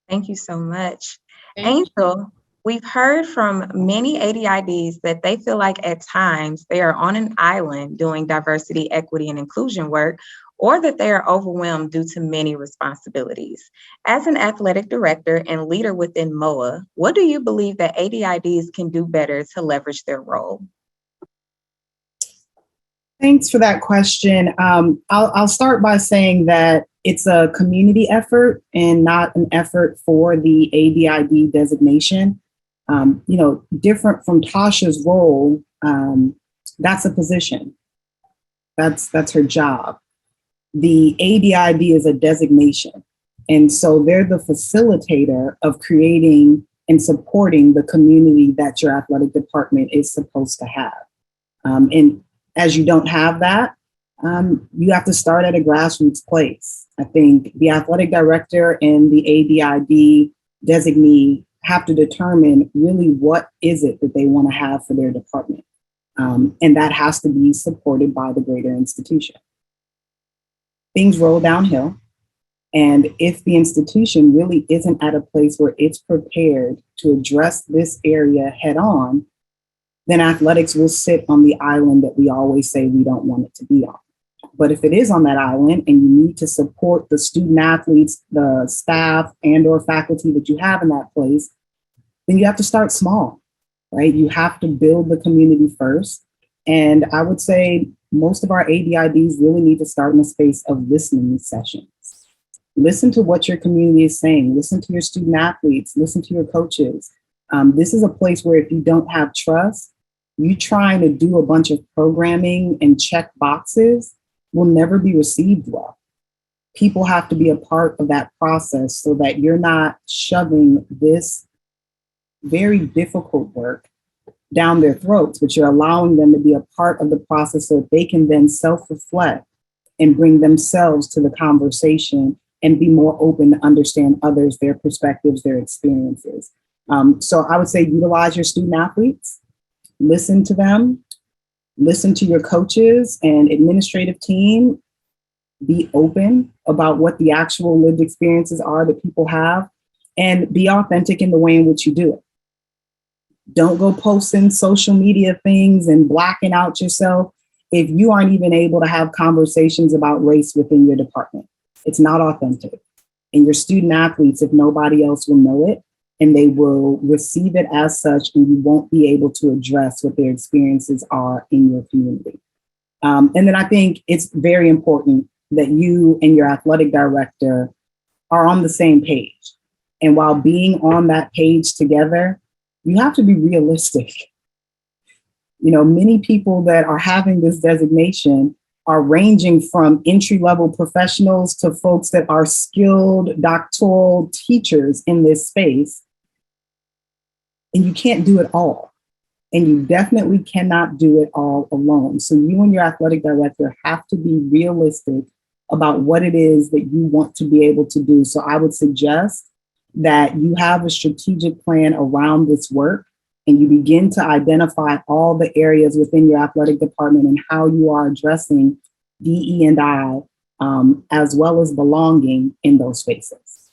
Thank you so much. Angel, we've heard from many ADIDs that they feel like at times they are on an island doing diversity, equity, and inclusion work, or that they are overwhelmed due to many responsibilities. As an athletic director and leader within MOA, what do you believe that ADIDs can do better to leverage their role? Thanks for that question. I'll start by saying that it's a community effort and not an effort for the ADID designation. Different from Tasha's role, That's a position. That's her job. The ADID is a designation. And so they're the facilitator of creating and supporting the community that your athletic department is supposed to have. And as you don't have that, you have to start at a grassroots place. I think the athletic director and the ADID designee have to determine really what is it that they want to have for their department. And that has to be supported by the greater institution. Things roll downhill. And if the institution really isn't at a place where it's prepared to address this area head on, then athletics will sit on the island that we always say we don't want it to be on. But if it is on that island and you need to support the student athletes, the staff and or faculty that you have in that place, then you have to start small, right? You have to build the community first. And I would say most of our ADIDs really need to start in a space of listening sessions. Listen to what your community is saying. Listen to your student athletes. Listen to your coaches. This is a place where if you don't have trust, you trying to do a bunch of programming and check boxes will never be received well. People have to be a part of that process so that you're not shoving this very difficult work down their throats, but you're allowing them to be a part of the process so that they can then self-reflect and bring themselves to the conversation and be more open to understand others, their perspectives, their experiences. So I would say utilize your student athletes, listen to them, listen to your coaches and administrative team, be open about what the actual lived experiences are that people have, and be authentic in the way in which you do it. Don't go posting social media things and blacking out yourself if you aren't even able to have conversations about race within your department. It's not authentic. And your student athletes, if nobody else will know it, and they will receive it as such, and you won't be able to address what their experiences are in your community. And then I think it's very important that you and your athletic director are on the same page. And while being on that page together, you have to be realistic. You know, many people that are having this designation are ranging from entry-level professionals to folks that are skilled doctoral teachers in this space. And you can't do it all. And you definitely cannot do it all alone. So you and your athletic director have to be realistic about what it is that you want to be able to do. So I would suggest that you have a strategic plan around this work and you begin to identify all the areas within your athletic department and how you are addressing DE&I as well as belonging in those spaces.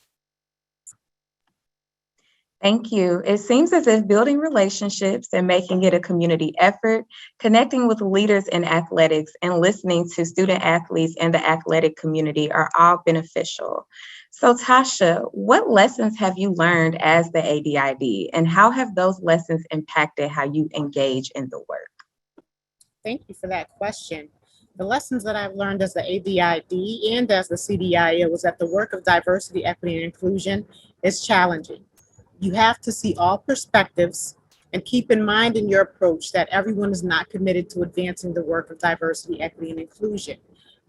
Thank you. It seems as if building relationships and making it a community effort, connecting with leaders in athletics and listening to student athletes and the athletic community are all beneficial. So Tasha, what lessons have you learned as the ADID and how have those lessons impacted how you engage in the work? Thank you for that question. The lessons that I've learned as the ADID and as the CDIO was that the work of diversity, equity, and inclusion is challenging. You have to see all perspectives and keep in mind in your approach that everyone is not committed to advancing the work of diversity, equity, and inclusion.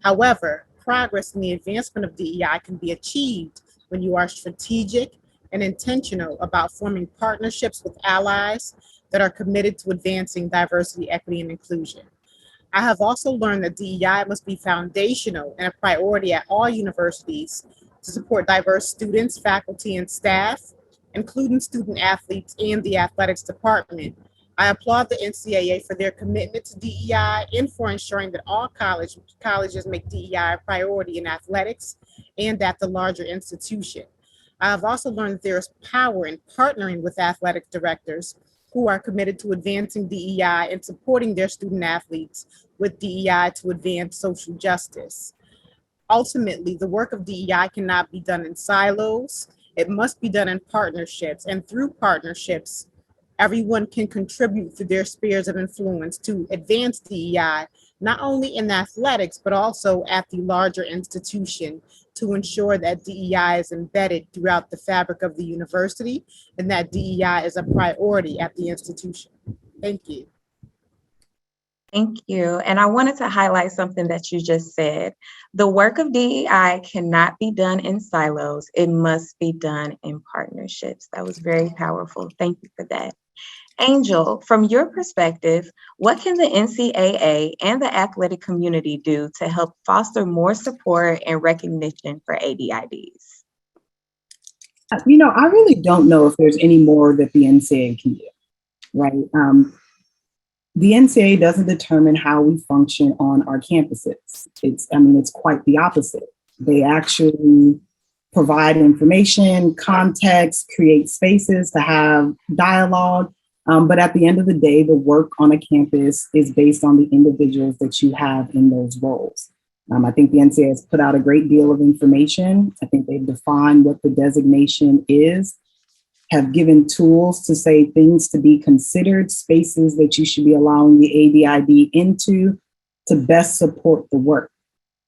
However, progress in the advancement of DEI can be achieved when you are strategic and intentional about forming partnerships with allies that are committed to advancing diversity, equity, and inclusion. I have also learned that DEI must be foundational and a priority at all universities to support diverse students, faculty, and staff, including student athletes and the athletics department. I applaud the NCAA for their commitment to DEI and for ensuring that all colleges make DEI a priority in athletics and at the larger institution. I have also learned that there is power in partnering with athletic directors who are committed to advancing DEI and supporting their student athletes with DEI to advance social justice. Ultimately, the work of DEI cannot be done in silos. It must be done in partnerships, and through partnerships, everyone can contribute through their spheres of influence to advance DEI, not only in athletics, but also at the larger institution to ensure that DEI is embedded throughout the fabric of the university and that DEI is a priority at the institution. Thank you. Thank you. And I wanted to highlight something that you just said. The work of DEI cannot be done in silos. It must be done in partnerships. That was very powerful. Thank you for that. Angel, from your perspective, what can the NCAA and the athletic community do to help foster more support and recognition for ADIDs? I really don't know if there's any more that the NCAA can do, right? The NCAA doesn't determine how we function on our campuses. It's quite the opposite. They actually provide information, context, create spaces to have dialogue. But at the end of the day, the work on a campus is based on the individuals that you have in those roles. I think the NCAA has put out a great deal of information. I think they've defined what the designation is, have given tools to say things to be considered, spaces that you should be allowing the ADID into to best support the work.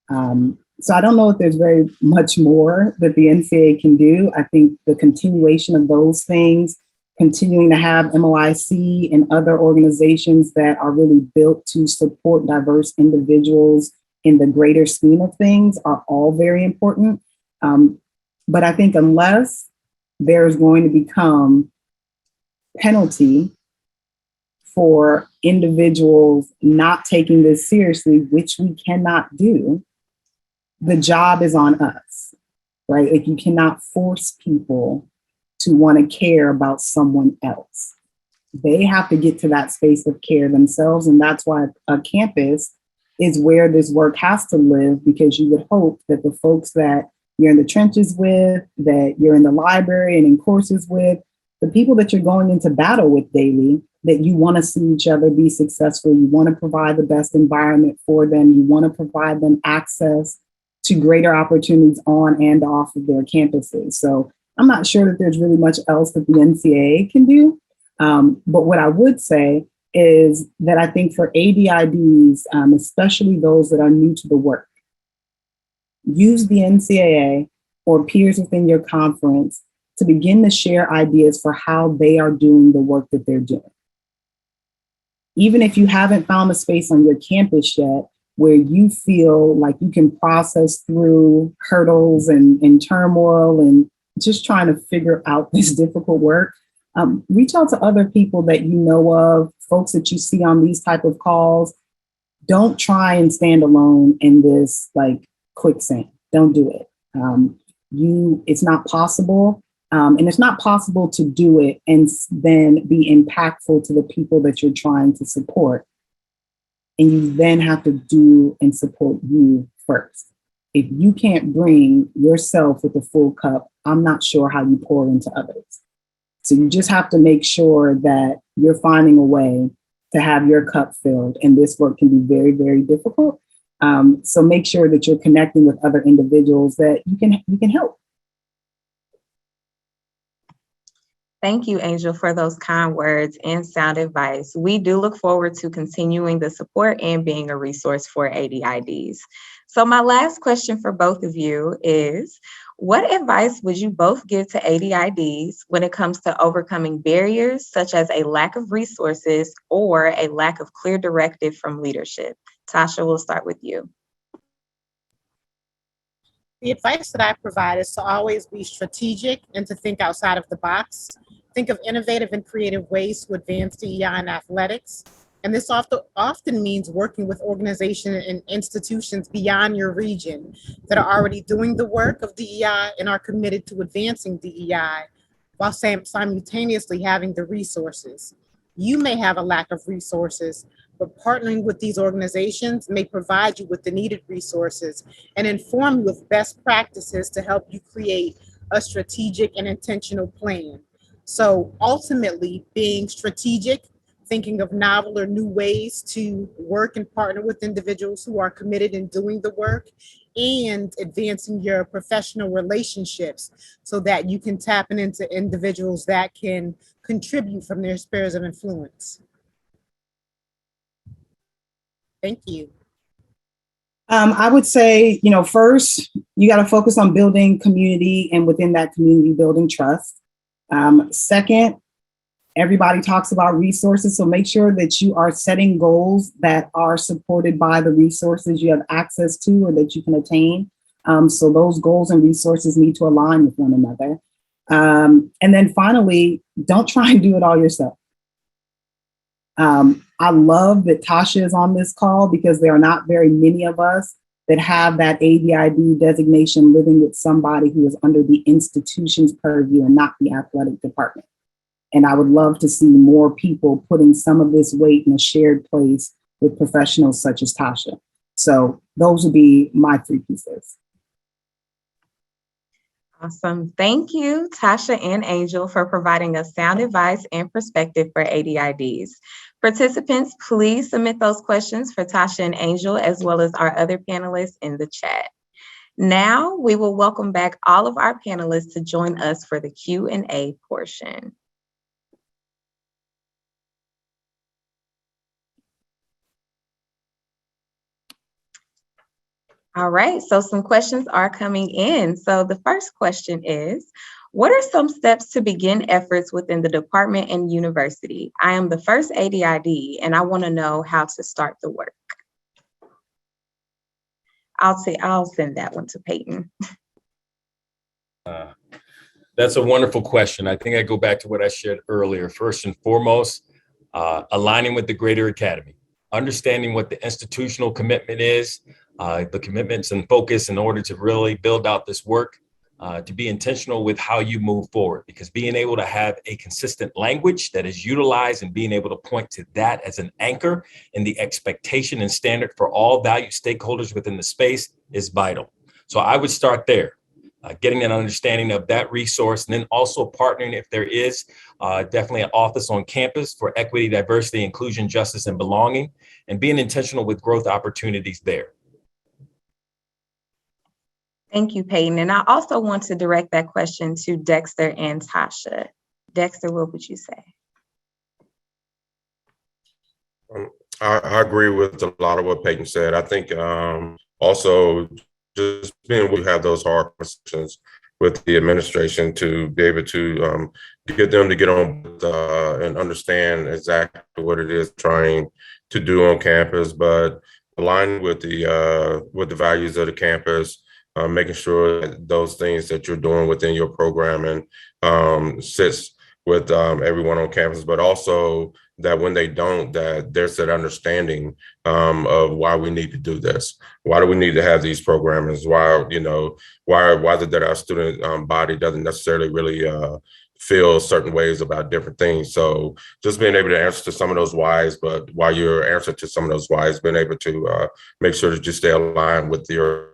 So I don't know if there's very much more that the NCAA can do. I think the continuation of those things, continuing to have MOIC and other organizations that are really built to support diverse individuals in the greater scheme of things are all very important. But I think unless there's going to become penalty for individuals not taking this seriously, which we cannot do, the job is on us, right? Like, you cannot force people to want to care about someone else. They have to get to that space of care themselves. And that's why a campus is where this work has to live, because you would hope that the folks that you're in the trenches with, that you're in the library and in courses with, the people that you're going into battle with daily, that you want to see each other be successful. You want to provide the best environment for them. You want to provide them access to greater opportunities on and off of their campuses. So I'm not sure that there's really much else that the NCAA can do. But what I would say is that I think for ADIDs, especially those that are new to the work, use the NCAA or peers within your conference to begin to share ideas for how they are doing the work that they're doing. Even if you haven't found a space on your campus yet where you feel like you can process through hurdles and turmoil and just trying to figure out this difficult work, reach out to other people that you know of, folks that you see on these type of calls. Don't try and stand alone in this like quicksand. Don't do it. It's not possible. And it's not possible to do it and then be impactful to the people that you're trying to support. And you then have to do and support you first. If you can't bring yourself with a full cup, I'm not sure how you pour into others. So you just have to make sure that you're finding a way to have your cup filled. And this work can be very, very difficult. So make sure that you're connecting with other individuals that you can help. Thank you, Angel, for those kind words and sound advice. We do look forward to continuing the support and being a resource for ADIDs. So my last question for both of you is, what advice would you both give to ADIDs when it comes to overcoming barriers such as a lack of resources or a lack of clear directive from leadership? Tasha, we'll start with you. The advice that I provide is to always be strategic and to think outside of the box. Think of innovative and creative ways to advance DEI in athletics. And this often means working with organizations and institutions beyond your region that are already doing the work of DEI and are committed to advancing DEI while simultaneously having the resources. You may have a lack of resources, but partnering with these organizations may provide you with the needed resources and inform you of best practices to help you create a strategic and intentional plan. So ultimately, being strategic, thinking of novel or new ways to work and partner with individuals who are committed in doing the work, and advancing your professional relationships so that you can tap into individuals that can contribute from their spheres of influence. Thank you. I would say, first, you got to focus on building community and within that community, building trust. Second, Everybody talks about resources, so make sure that you are setting goals that are supported by the resources you have access to or that you can attain. So those goals and resources need to align with one another. And then finally, don't try and do it all yourself. I love that Tasha is on this call because there are not very many of us that have that ADID designation living with somebody who is under the institution's purview and not the athletic department. And I would love to see more people putting some of this weight in a shared place with professionals such as Tasha. So those would be my 3 pieces. Awesome. Thank you, Tasha and Angel, for providing us sound advice and perspective for ADIDs. Participants, please submit those questions for Tasha and Angel, as well as our other panelists in the chat. Now, we will welcome back all of our panelists to join us for the Q&A portion. All right, so some questions are coming in. So the first question is, what are some steps to begin efforts within the department and university? I am the first ADID and I want to know how to start the work. I'll send that one to Peyton. That's a wonderful question. I think I go back to what I shared earlier. First and foremost, aligning with the greater academy, understanding what the institutional commitment is, the commitments and focus in order to really build out this work, to be intentional with how you move forward, because being able to have a consistent language that is utilized and being able to point to that as an anchor in the expectation and standard for all valued stakeholders within the space is vital. So I would start there, getting an understanding of that resource, and then also partnering if there is definitely an office on campus for equity, diversity, inclusion, justice, and belonging, and being intentional with growth opportunities there. Thank you, Peyton. And I also want to direct that question to Dexter and Tasha. Dexter, what would you say? I agree with a lot of what Peyton said. I think also just being able to have those hard conversations with the administration to be able to get them to get on and understand exactly what it is trying to do on campus, but align with the values of the campus. Making sure that those things that you're doing within your programming sits with everyone on campus, but also that when they don't, that there's that understanding of why we need to do this. Why do we need to have these programs? Why that our student body doesn't necessarily really feel certain ways about different things. So just being able to answer to some of those whys, but while you're answering to some of those whys, being able to make sure that you stay aligned with your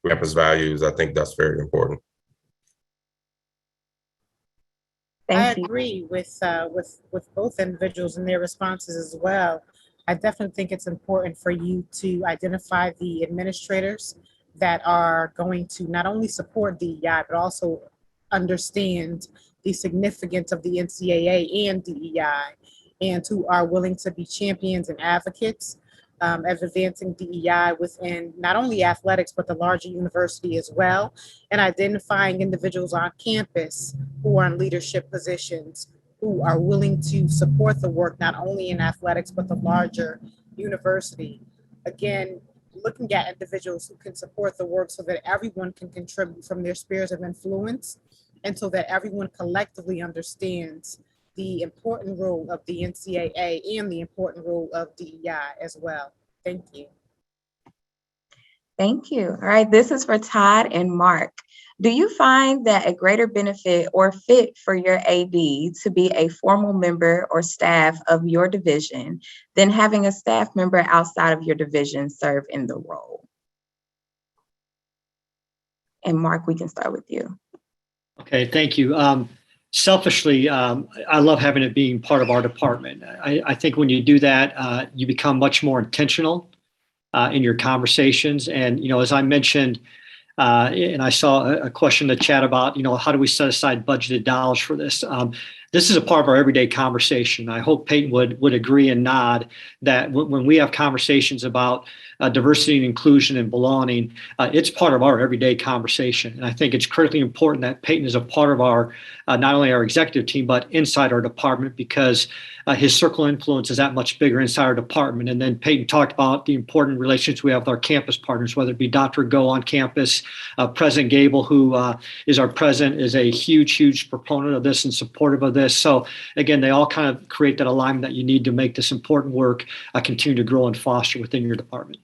campus values, I think that's very important. I agree with both individuals and their responses as well. I definitely think it's important for you to identify the administrators that are going to not only support DEI, but also understand the significance of the NCAA and DEI, and who are willing to be champions and advocates of advancing DEI within not only athletics, but the larger university as well, and identifying individuals on campus who are in leadership positions, who are willing to support the work, not only in athletics, but the larger university. Again, looking at individuals who can support the work so that everyone can contribute from their spheres of influence, and so that everyone collectively understands the important role of the NCAA and the important role of DEI as well. Thank you. Thank you. All right, this is for Todd and Mark. Do you find that a greater benefit or fit for your AD to be a formal member or staff of your division than having a staff member outside of your division serve in the role? And Mark, we can start with you. Okay, thank you. Selfishly, I love having it being part of our department. I think when you do that, you become much more intentional in your conversations. And, as I mentioned, and I saw a question in the chat about, how do we set aside budgeted dollars for this? this is a part of our everyday conversation. I hope Peyton would agree and nod that when we have conversations about diversity and inclusion and belonging, it's part of our everyday conversation. And I think it's critically important that Peyton is a part of our, not only our executive team, but inside our department, because his circle of influence is that much bigger inside our department. And then Peyton talked about the important relationships we have with our campus partners, whether it be Dr. Go on campus, President Gable, who is our president, is a huge proponent of this and supportive of this. So again, they all kind of create that alignment that you need to make this important work continue to grow and foster within your department.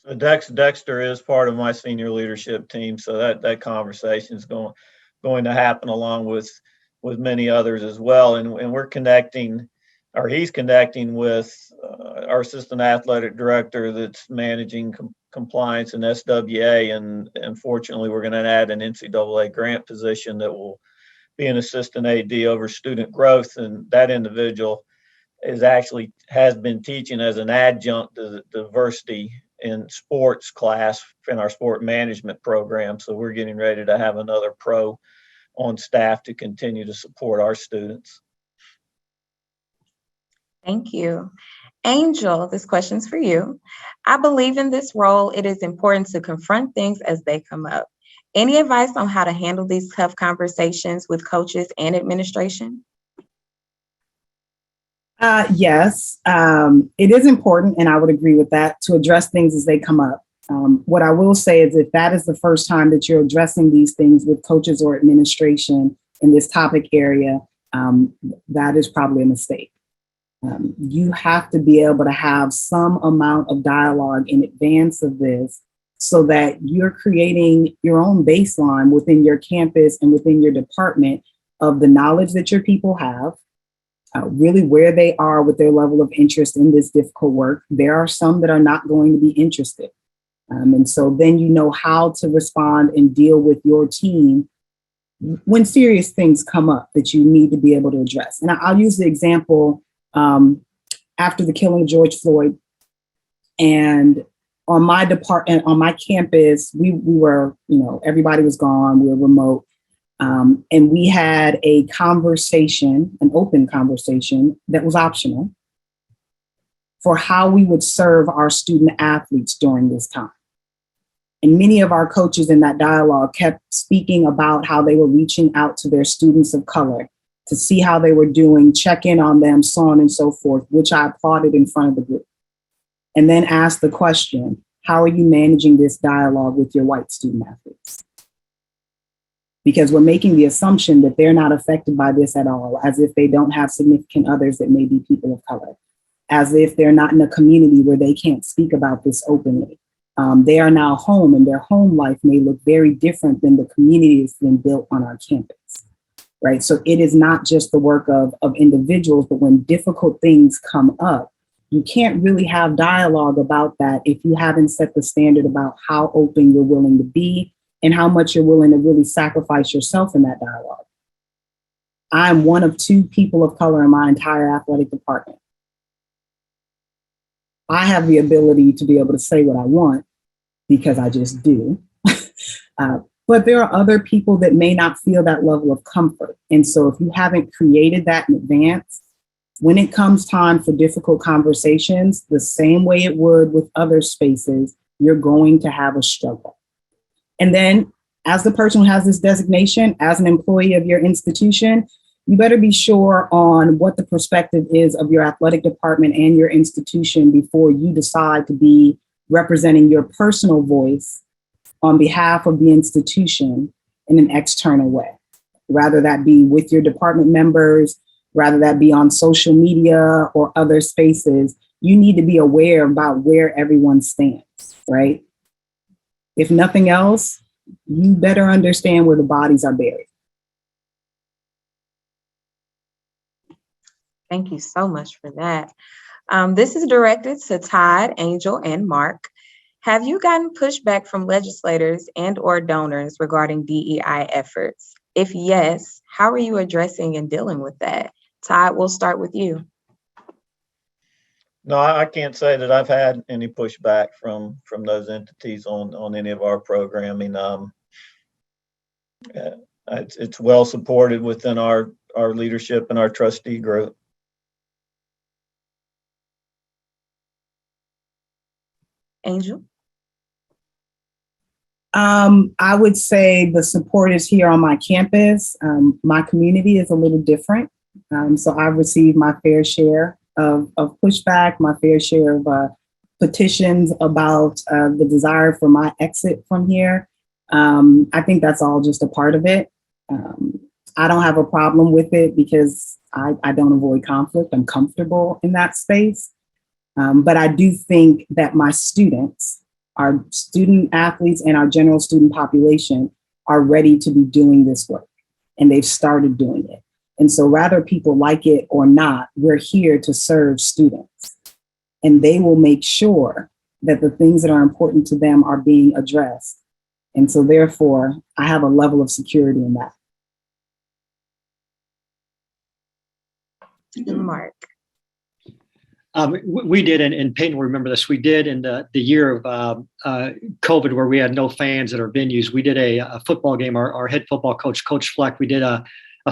So Dexter is part of my senior leadership team, so that conversation is going to happen along with many others as well. And we're connecting, or he's connecting with our assistant athletic director that's managing compliance and SWA. And fortunately, we're going to add an NCAA grant position that will be an assistant AD over student growth. And that individual has been teaching as an adjunct to the diversity in sports class in our sport management program. So we're getting ready to have another pro on staff to continue to support our students. Thank you. Angel, this question's for you. I believe in this role, it is important to confront things as they come up. Any advice on how to handle these tough conversations with coaches and administration? Yes, it is important, and I would agree with that, to address things as they come up. What I will say is if that is the first time that you're addressing these things with coaches or administration in this topic area, that is probably a mistake. You have to be able to have some amount of dialogue in advance of this so that you're creating your own baseline within your campus and within your department of the knowledge that your people have, really where they are with their level of interest in this difficult work. There are some that are not going to be interested. And so then you know how to respond and deal with your team when serious things come up that you need to be able to address. And I'll use the example after the killing of George Floyd, and on my department, on my campus, we were, everybody was gone, we were remote. And we had a conversation, an open conversation that was optional for how we would serve our student athletes during this time. And many of our coaches in that dialogue kept speaking about how they were reaching out to their students of color to see how they were doing, check in on them, so on and so forth, which I applauded in front of the group. And then asked the question, how are you managing this dialogue with your white student athletes? Because we're making the assumption that they're not affected by this at all, as if they don't have significant others that may be people of color, as if they're not in a community where they can't speak about this openly. They are now home, and their home life may look very different than the community that's been built on our campus, right? So it is not just the work of individuals, but when difficult things come up, you can't really have dialogue about that if you haven't set the standard about how open you're willing to be and how much you're willing to really sacrifice yourself in that dialogue. I'm one of 2 people of color in my entire athletic department. I have the ability to be able to say what I want because I just do. But there are other people that may not feel that level of comfort. And so if you haven't created that in advance, when it comes time for difficult conversations, the same way it would with other spaces, you're going to have a struggle. And then as the person who has this designation, as an employee of your institution, you better be sure on what the perspective is of your athletic department and your institution before you decide to be representing your personal voice on behalf of the institution in an external way. Rather that be with your department members, rather that be on social media or other spaces, you need to be aware about where everyone stands, right? If nothing else, you better understand where the bodies are buried. Thank you so much for that. This is directed to Todd, Angel, and Mark. Have you gotten pushback from legislators and or donors regarding DEI efforts? If yes, how are you addressing and dealing with that? Todd, we'll start with you. No, I can't say that I've had any pushback from those entities on any of our programming. It's well supported within our leadership and our trustee group. Angel? I would say the support is here on my campus. My community is a little different. So I've received my fair share of pushback, my fair share of petitions about the desire for my exit from here. I think that's all just a part of it. I don't have a problem with it because I don't avoid conflict. I'm comfortable in that space. But I do think that my students, our student athletes and our general student population are ready to be doing this work, and they've started doing it. And so whether people like it or not, we're here to serve students, and they will make sure that the things that are important to them are being addressed. And so therefore, I have a level of security in that. Mark? We did, and Peyton will remember this, we did in the year of COVID where we had no fans at our venues, we did a football game, our head football coach, Coach Fleck, we did a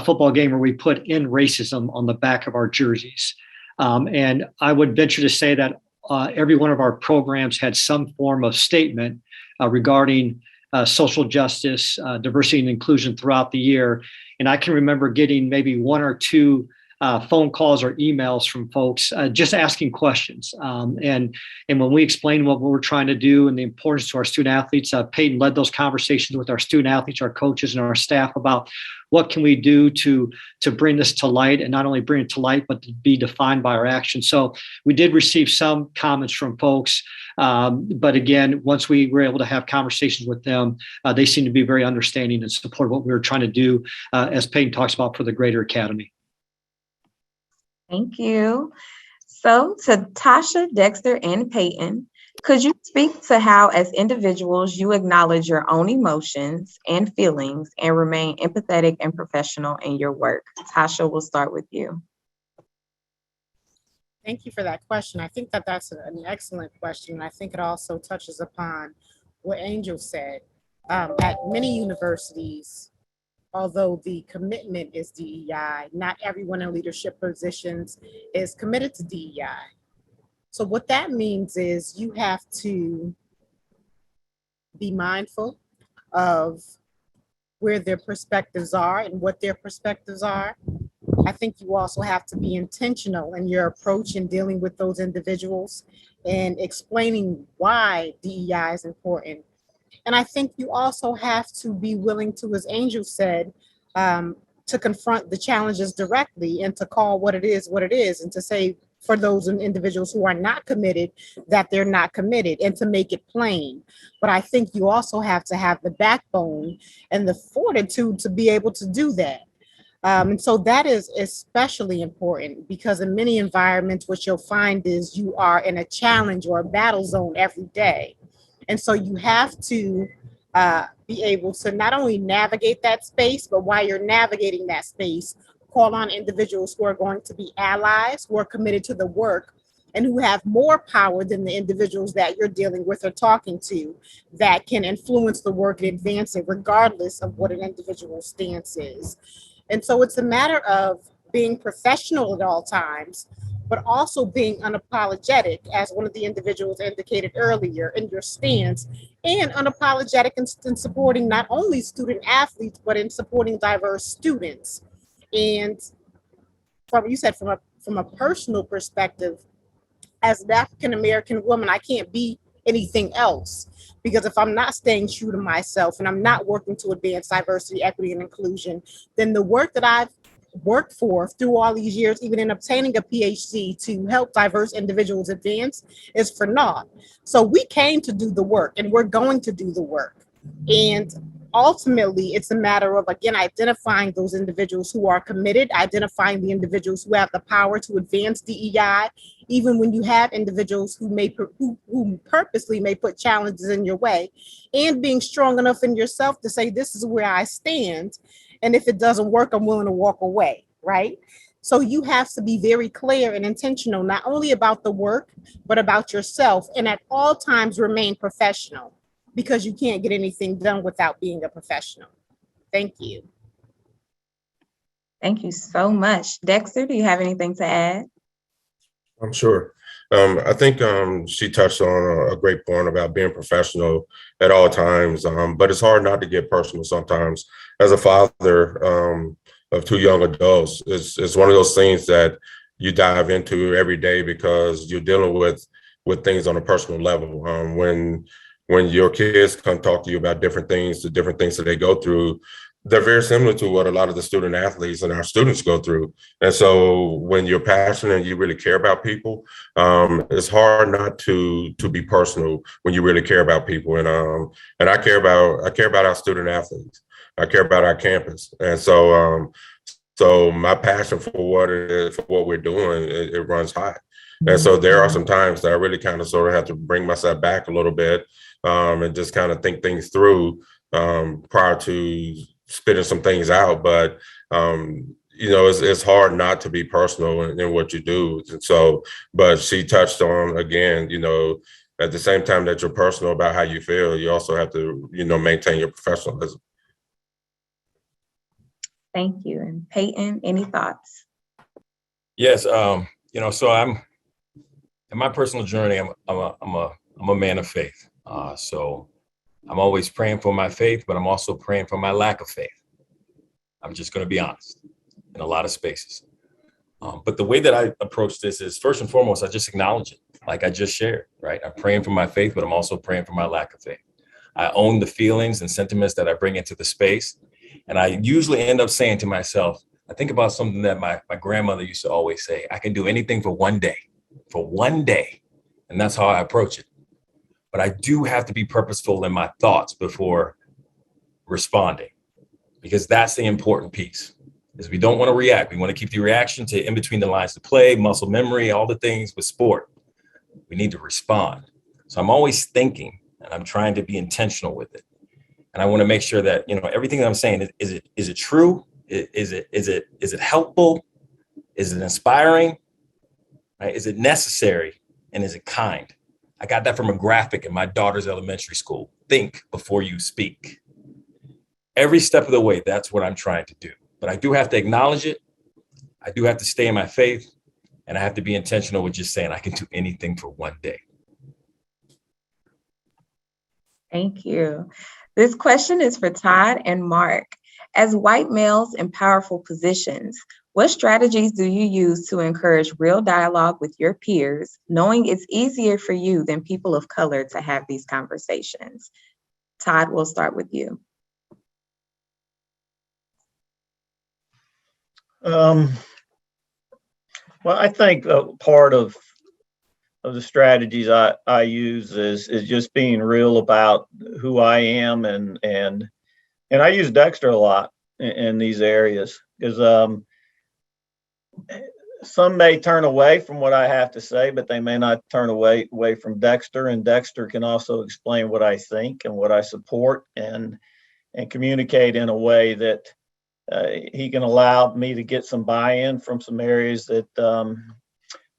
football game where we put in racism on the back of our jerseys. And I would venture to say that every one of our programs had some form of statement regarding social justice, diversity and inclusion throughout the year. And I can remember getting maybe one or two phone calls or emails from folks just asking questions. And when we explained what we were trying to do and the importance to our student athletes, Peyton led those conversations with our student athletes, our coaches, and our staff about what can we do to bring this to light, and not only bring it to light, but to be defined by our actions. So we did receive some comments from folks. But again, once we were able to have conversations with them, they seemed to be very understanding and support what we were trying to do, as Peyton talks about, for the greater academy. Thank you. So to Tasha, Dexter, and Peyton, could you speak to how as individuals you acknowledge your own emotions and feelings and remain empathetic and professional in your work? Tasha, we'll start with you. Thank you for that question. I think that that's an excellent question. And I think it also touches upon what Angel said. At many universities, although the commitment is DEI, not everyone in leadership positions is committed to DEI. So what that means is you have to be mindful of where their perspectives are and what their perspectives are. I think you also have to be intentional in your approach in dealing with those individuals and explaining why DEI is important. And I think you also have to be willing to, as Angel said, to confront the challenges directly and to call what it is, and to say for those individuals who are not committed that they're not committed, and to make it plain. But I think you also have to have the backbone and the fortitude to be able to do that. And so that is especially important, because in many environments, what you'll find is you are in a challenge or a battle zone every day. And so you have to be able to not only navigate that space, but while you're navigating that space, call on individuals who are going to be allies, who are committed to the work, and who have more power than the individuals that you're dealing with or talking to, that can influence the work and advance it regardless of what an individual's stance is. And so it's a matter of being professional at all times, but also being unapologetic, as one of the individuals indicated earlier, in your stance, and unapologetic in supporting not only student athletes, but in supporting diverse students. And from a personal perspective, as an African-American woman, I can't be anything else, because if I'm not staying true to myself and I'm not working to advance diversity, equity, and inclusion, then the work that I've worked for through all these years, even in obtaining a PhD to help diverse individuals advance, is for naught. So we came to do the work, and we're going to do the work. And ultimately, it's a matter of, again, identifying those individuals who are committed, identifying the individuals who have the power to advance DEI, even when you have individuals who purposely may put challenges in your way, and being strong enough in yourself to say, this is where I stand. And if it doesn't work, I'm willing to walk away, right? So you have to be very clear and intentional, not only about the work, but about yourself. And at all times remain professional, because you can't get anything done without being a professional. Thank you. Thank you so much. Dexter, do you have anything to add? I'm sure. I think she touched on a great point about being professional at all times, but it's hard not to get personal sometimes. As a father of two young adults, it's one of those things that you dive into every day because you're dealing with things on a personal level. When your kids come talk to you about different things, the different things that they go through, they're very similar to what a lot of the student athletes and our students go through. And so when you're passionate and you really care about people, it's hard not to be personal when you really care about people. And I care about our student athletes. I care about our campus. And so my passion for what it is, for what we're doing, it runs high. And so there are some times that I really kind of sort of have to bring myself back a little bit and just kind of think things through prior to spitting some things out. But it's hard not to be personal in what you do. And so, but she touched on, again, at the same time that you're personal about how you feel, you also have to, maintain your professionalism. Thank you. And Peyton, any thoughts? Yes. So I'm in my personal journey. I'm a man of faith. So I'm always praying for my faith, but I'm also praying for my lack of faith. I'm just going to be honest in a lot of spaces. But the way that I approach this is, first and foremost, I just acknowledge it, like I just shared, right? I'm praying for my faith, but I'm also praying for my lack of faith. I own the feelings and sentiments that I bring into the space. And I usually end up saying to myself, I think about something that my grandmother used to always say: I can do anything for one day. And that's how I approach it. But I do have to be purposeful in my thoughts before responding, because that's the important piece. Is we don't want to react. We want to keep the reaction to in between the lines to play, muscle memory, all the things with sport. We need to respond. So I'm always thinking, and I'm trying to be intentional with it. And I want to make sure that, everything that I'm saying, is it true? Is it helpful? Is it inspiring? Right? Is it necessary? And is it kind? I got that from a graphic in my daughter's elementary school. Think before you speak. Every step of the way, that's what I'm trying to do. But I do have to acknowledge it. I do have to stay in my faith. And I have to be intentional with just saying I can do anything for one day. Thank you. This question is for Todd and Mark. As white males in powerful positions, what strategies do you use to encourage real dialogue with your peers, knowing it's easier for you than people of color to have these conversations? Todd, we'll start with you. Well, I think part of the strategies I use is just being real about who I am, and I use Dexter a lot in these areas, because some may turn away from what I have to say, but they may not turn away from Dexter, and Dexter can also explain what I think and what I support, and communicate in a way that he can allow me to get some buy-in from some areas that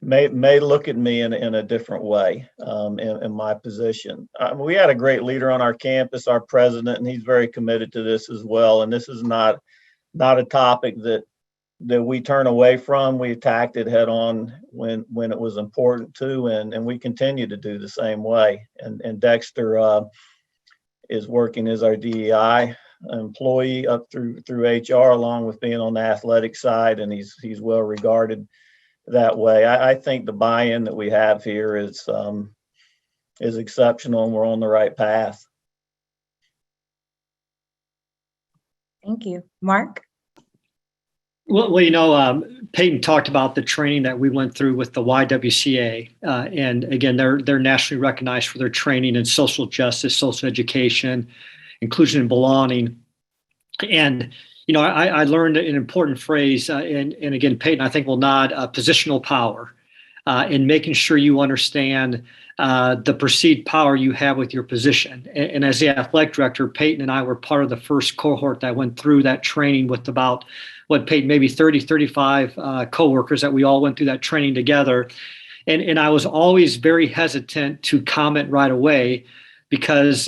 may look at me in a different way in my position. We had a great leader on our campus, our president, and he's very committed to this as well. And this is not a topic that we turn away from. We attacked it head on when it was important to, and we continue to do the same way. And Dexter is working as our DEI employee up through HR, along with being on the athletic side, and he's well regarded that way. I think the buy-in that we have here is exceptional, and we're on the right path. Thank you. Mark? Well, Peyton talked about the training that we went through with the YWCA. And again, they're nationally recognized for their training in social justice, social education, inclusion and belonging. And, I learned an important phrase, and again, Peyton, I think will nod, positional power, in making sure you understand the perceived power you have with your position. And as the athletic director, Peyton and I were part of the first cohort that went through that training with about, Peyton, maybe 30, 35 coworkers that we all went through that training together. And I was always very hesitant to comment right away, because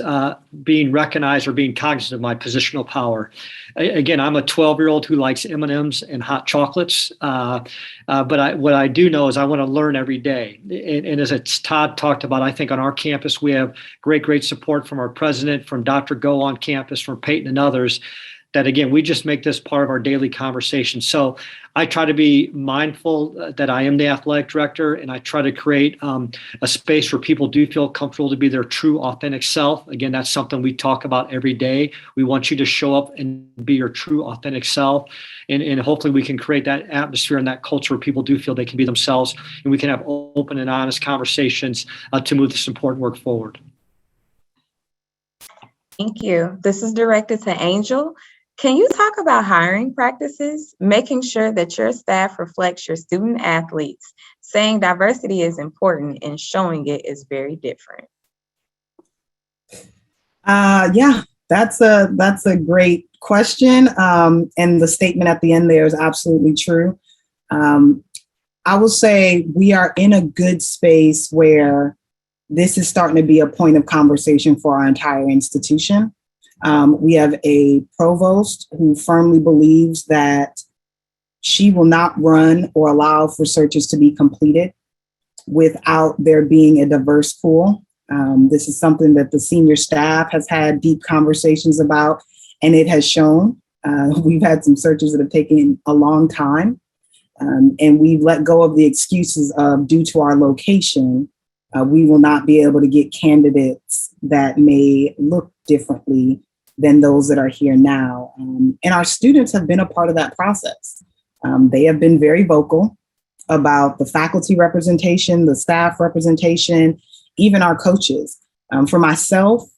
being recognized or being cognizant of my positional power. Again, I'm a 12-year-old who likes M&Ms and hot chocolates, but what I do know is I want to learn every day. And as Todd talked about, I think on our campus we have great support from our president, from Dr. Go on campus, from Peyton and others, that again, we just make this part of our daily conversation. So I try to be mindful that I am the athletic director, and I try to create a space where people do feel comfortable to be their true, authentic self. Again, that's something we talk about every day. We want you to show up and be your true, authentic self. And hopefully we can create that atmosphere and that culture where people do feel they can be themselves, and we can have open and honest conversations to move this important work forward. Thank you. This is directed to Angel. Can you talk about hiring practices, making sure that your staff reflects your student athletes? Saying diversity is important and showing it is very different. Yeah, that's a great question. And the statement at the end there is absolutely true. I will say we are in a good space where this is starting to be a point of conversation for our entire institution. We have a provost who firmly believes that she will not run or allow for searches to be completed without there being a diverse pool. This is something that the senior staff has had deep conversations about, and it has shown. We've had some searches that have taken a long time, and we've let go of the excuses of due to our location, we will not be able to get candidates that may look differently than those that are here now. And our students have been a part of that process. They have been very vocal about the faculty representation, the staff representation, even our coaches. For myself,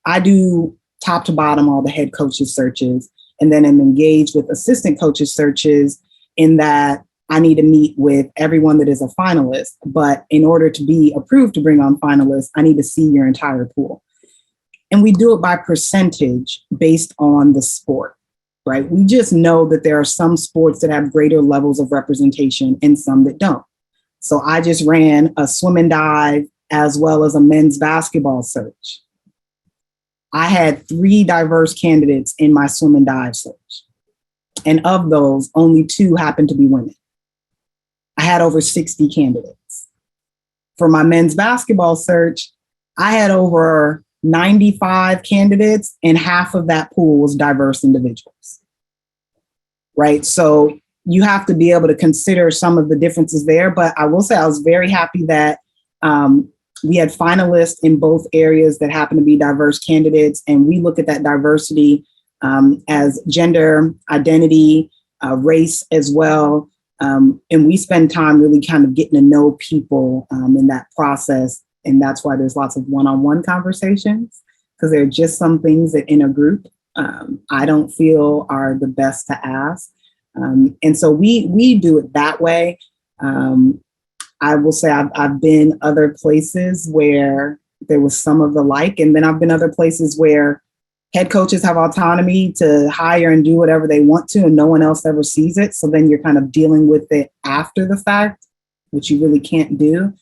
I do top to bottom all the head coaches searches, and then I'm engaged with assistant coaches searches in that I need to meet with everyone that is a finalist. But in order to be approved to bring on finalists, I need to see your entire pool. And we do it by percentage based on the sport, right? We just know that there are some sports that have greater levels of representation and some that don't. So I just ran a swim and dive as well as a men's basketball search. I had 3 diverse candidates in my swim and dive search. And of those, only 2 happened to be women. I had over 60 candidates. For my men's basketball search, I had over 95 candidates, and half of that pool was diverse individuals, right? So you have to be able to consider some of the differences there. But I will say I was very happy that we had finalists in both areas that happen to be diverse candidates. And we look at that diversity as gender, identity, race as well. And we spend time really kind of getting to know people in that process. And that's why there's lots of one-on-one conversations, because there are just some things that in a group I don't feel are the best to ask. And so we do it that way. I will say I've been other places where there was some of the like, and then I've been other places where head coaches have autonomy to hire and do whatever they want to, and no one else ever sees it. So then you're kind of dealing with it after the fact, which you really can't do.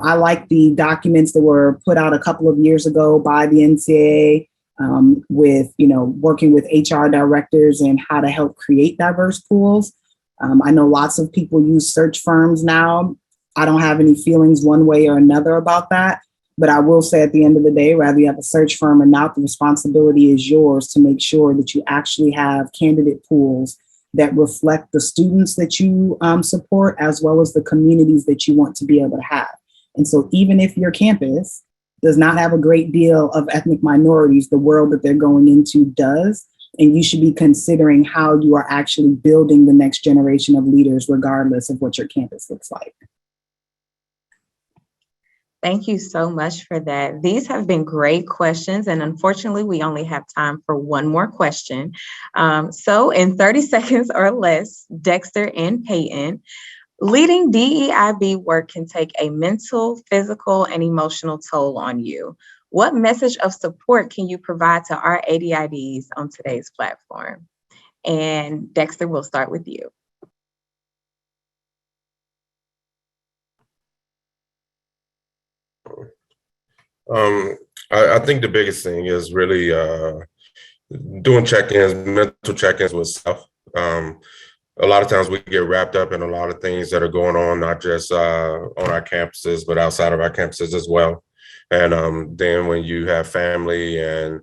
I like the documents that were put out a couple of years ago by the NCAA with, working with HR directors and how to help create diverse pools. I know lots of people use search firms now. I don't have any feelings one way or another about that. But I will say at the end of the day, whether you have a search firm or not, the responsibility is yours to make sure that you actually have candidate pools that reflect the students that you support, as well as the communities that you want to be able to have. And so even if your campus does not have a great deal of ethnic minorities, the world that they're going into does. And you should be considering how you are actually building the next generation of leaders, regardless of what your campus looks like. Thank you so much for that. These have been great questions, and unfortunately, we only have time for one more question. So in 30 seconds or less, Dexter and Peyton, leading DEIB work can take a mental, physical, and emotional toll on you. What message of support can you provide to our ADIDs on today's platform? And Dexter, we'll start with you. I think the biggest thing is really doing check-ins, mental check-ins with self. A lot of times we get wrapped up in a lot of things that are going on, not just on our campuses, but outside of our campuses as well. And then when you have family and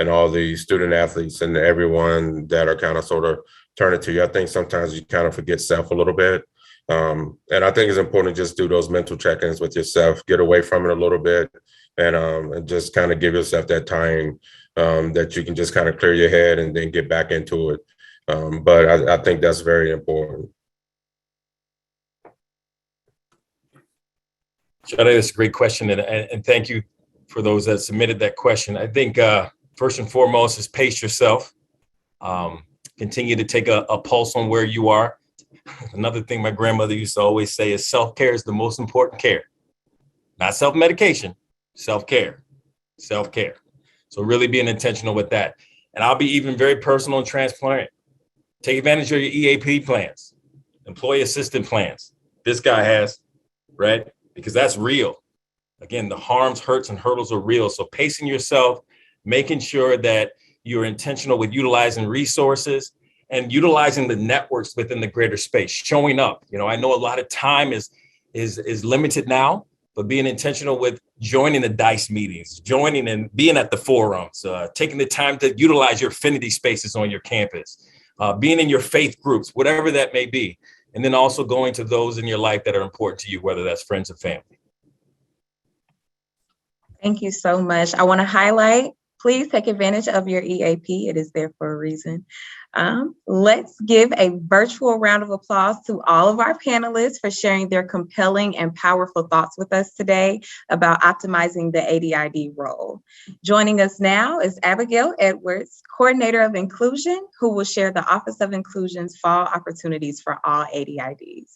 all the student athletes and everyone that are kind of sort of turning to you, I think sometimes you kind of forget self a little bit. And I think it's important to just do those mental check-ins with yourself, get away from it a little bit, and just kind of give yourself that time that you can just kind of clear your head and then get back into it. But I think that's very important. Sade, that's a great question. And thank you for those that submitted that question. I think first and foremost is pace yourself. Continue to take a pulse on where you are. Another thing my grandmother used to always say is self-care is the most important care. Not self-medication, self-care. So really being intentional with that. And I'll be even very personal and transparent. Take advantage of your EAP plans, employee assistance plans. This guy has, right? Because that's real. Again, the harms, hurts, and hurdles are real. So pacing yourself, making sure that you're intentional with utilizing resources and utilizing the networks within the greater space, showing up. You know, I know a lot of time is limited now, but being intentional with joining the DICE meetings, joining and being at the forums, taking the time to utilize your affinity spaces on your campus, being in your faith groups, whatever that may be. And then also going to those in your life that are important to you, whether that's friends or family. Thank you so much. I want to highlight, please take advantage of your EAP. It is there for a reason. Let's give a virtual round of applause to all of our panelists for sharing their compelling and powerful thoughts with us today about optimizing the ADID role. Joining us now is Abigail Edwards, Coordinator of Inclusion, who will share the Office of Inclusion's fall opportunities for all ADIDs.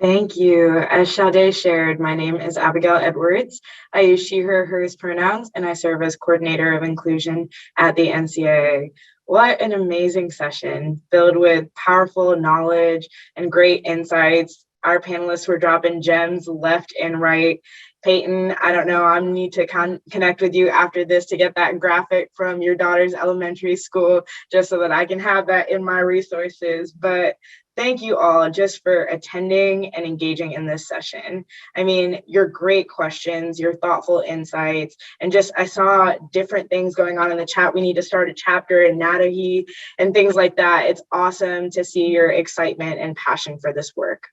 Thank you. As Sade shared, my name is Abigail Edwards. I use she, her, hers pronouns, and I serve as Coordinator of Inclusion at the Ncaa. What an amazing session, filled with powerful knowledge and great insights. Our panelists were dropping gems left and right. Peyton, I don't know, I need to connect with you after this to get that graphic from your daughter's elementary school, just so that I can have that in my resources. But thank you all just for attending and engaging in this session. I mean, your great questions, your thoughtful insights, and just I saw different things going on in the chat. We need to start a chapter in Ncaa and things like that. It's awesome to see your excitement and passion for this work.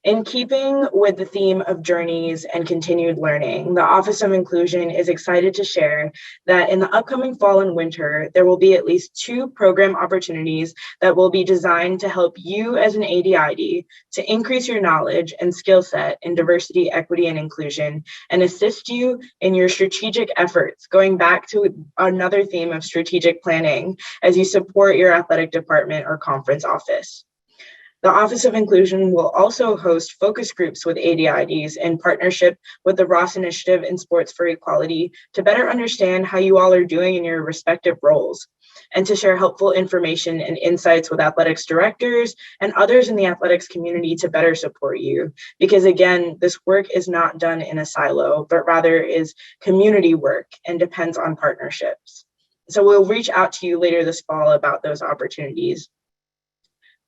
In keeping with the theme of journeys and continued learning, the Office of Inclusion is excited to share that in the upcoming fall and winter, there will be at least 2 program opportunities that will be designed to help you as an ADID to increase your knowledge and skill set in diversity, equity, and inclusion, and assist you in your strategic efforts, going back to another theme of strategic planning as you support your athletic department or conference office. The Office of Inclusion will also host focus groups with ADIDs in partnership with the Ross Initiative in Sports for Equality to better understand how you all are doing in your respective roles, and to share helpful information and insights with athletics directors and others in the athletics community to better support you. Because again, this work is not done in a silo, but rather is community work and depends on partnerships. So we'll reach out to you later this fall about those opportunities.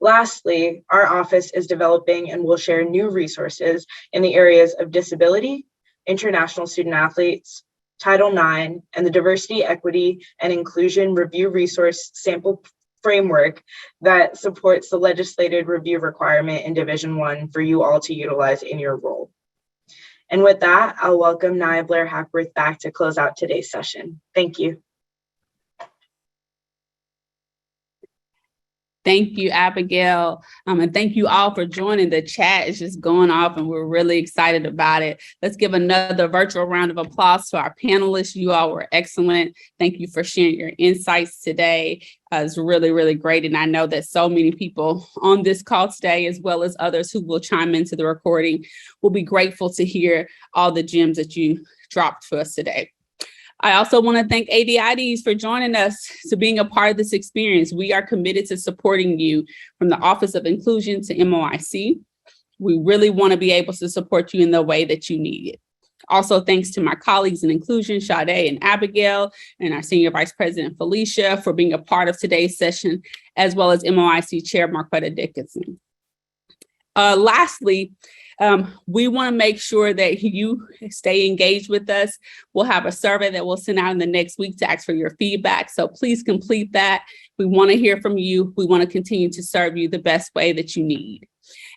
Lastly, our office is developing and will share new resources in the areas of disability, international student athletes, Title IX, and the Diversity, Equity, and Inclusion Review Resource Sample Framework that supports the legislated review requirement in Division I for you all to utilize in your role. And with that, I'll welcome Nia Blair Hackworth back to close out today's session. Thank you. Thank you, Abigail. And thank you all for joining. The chat is just going off and we're really excited about it. Let's give another virtual round of applause to our panelists. You all were excellent. Thank you for sharing your insights today. It's really, really great. And I know that so many people on this call today, as well as others who will chime into the recording, will be grateful to hear all the gems that you dropped for us today. I also want to thank ADIDs for joining us, to being a part of this experience. We are committed to supporting you from the Office of Inclusion to MOIC. We really want to be able to support you in the way that you need it. Also, thanks to my colleagues in inclusion, Sade and Abigail, and our Senior Vice President, Felicia, for being a part of today's session, as well as MOIC Chair Marquetta Dickinson. Lastly, we want to make sure that you stay engaged with us. We'll have a survey that we'll send out in the next week to ask for your feedback. So please complete that. We want to hear from you. We want to continue to serve you the best way that you need.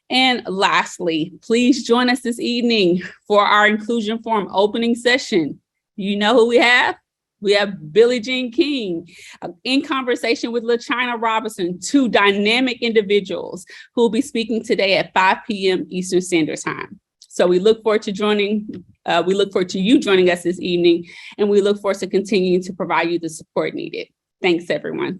And lastly, please join us this evening for our Inclusion Forum opening session. You know who we have? We have Billie Jean King in conversation with LaChina Robinson, two dynamic individuals who will be speaking today at 5 p.m. Eastern Standard Time. So we look forward to you joining us this evening, and we look forward to continuing to provide you the support needed. Thanks, everyone.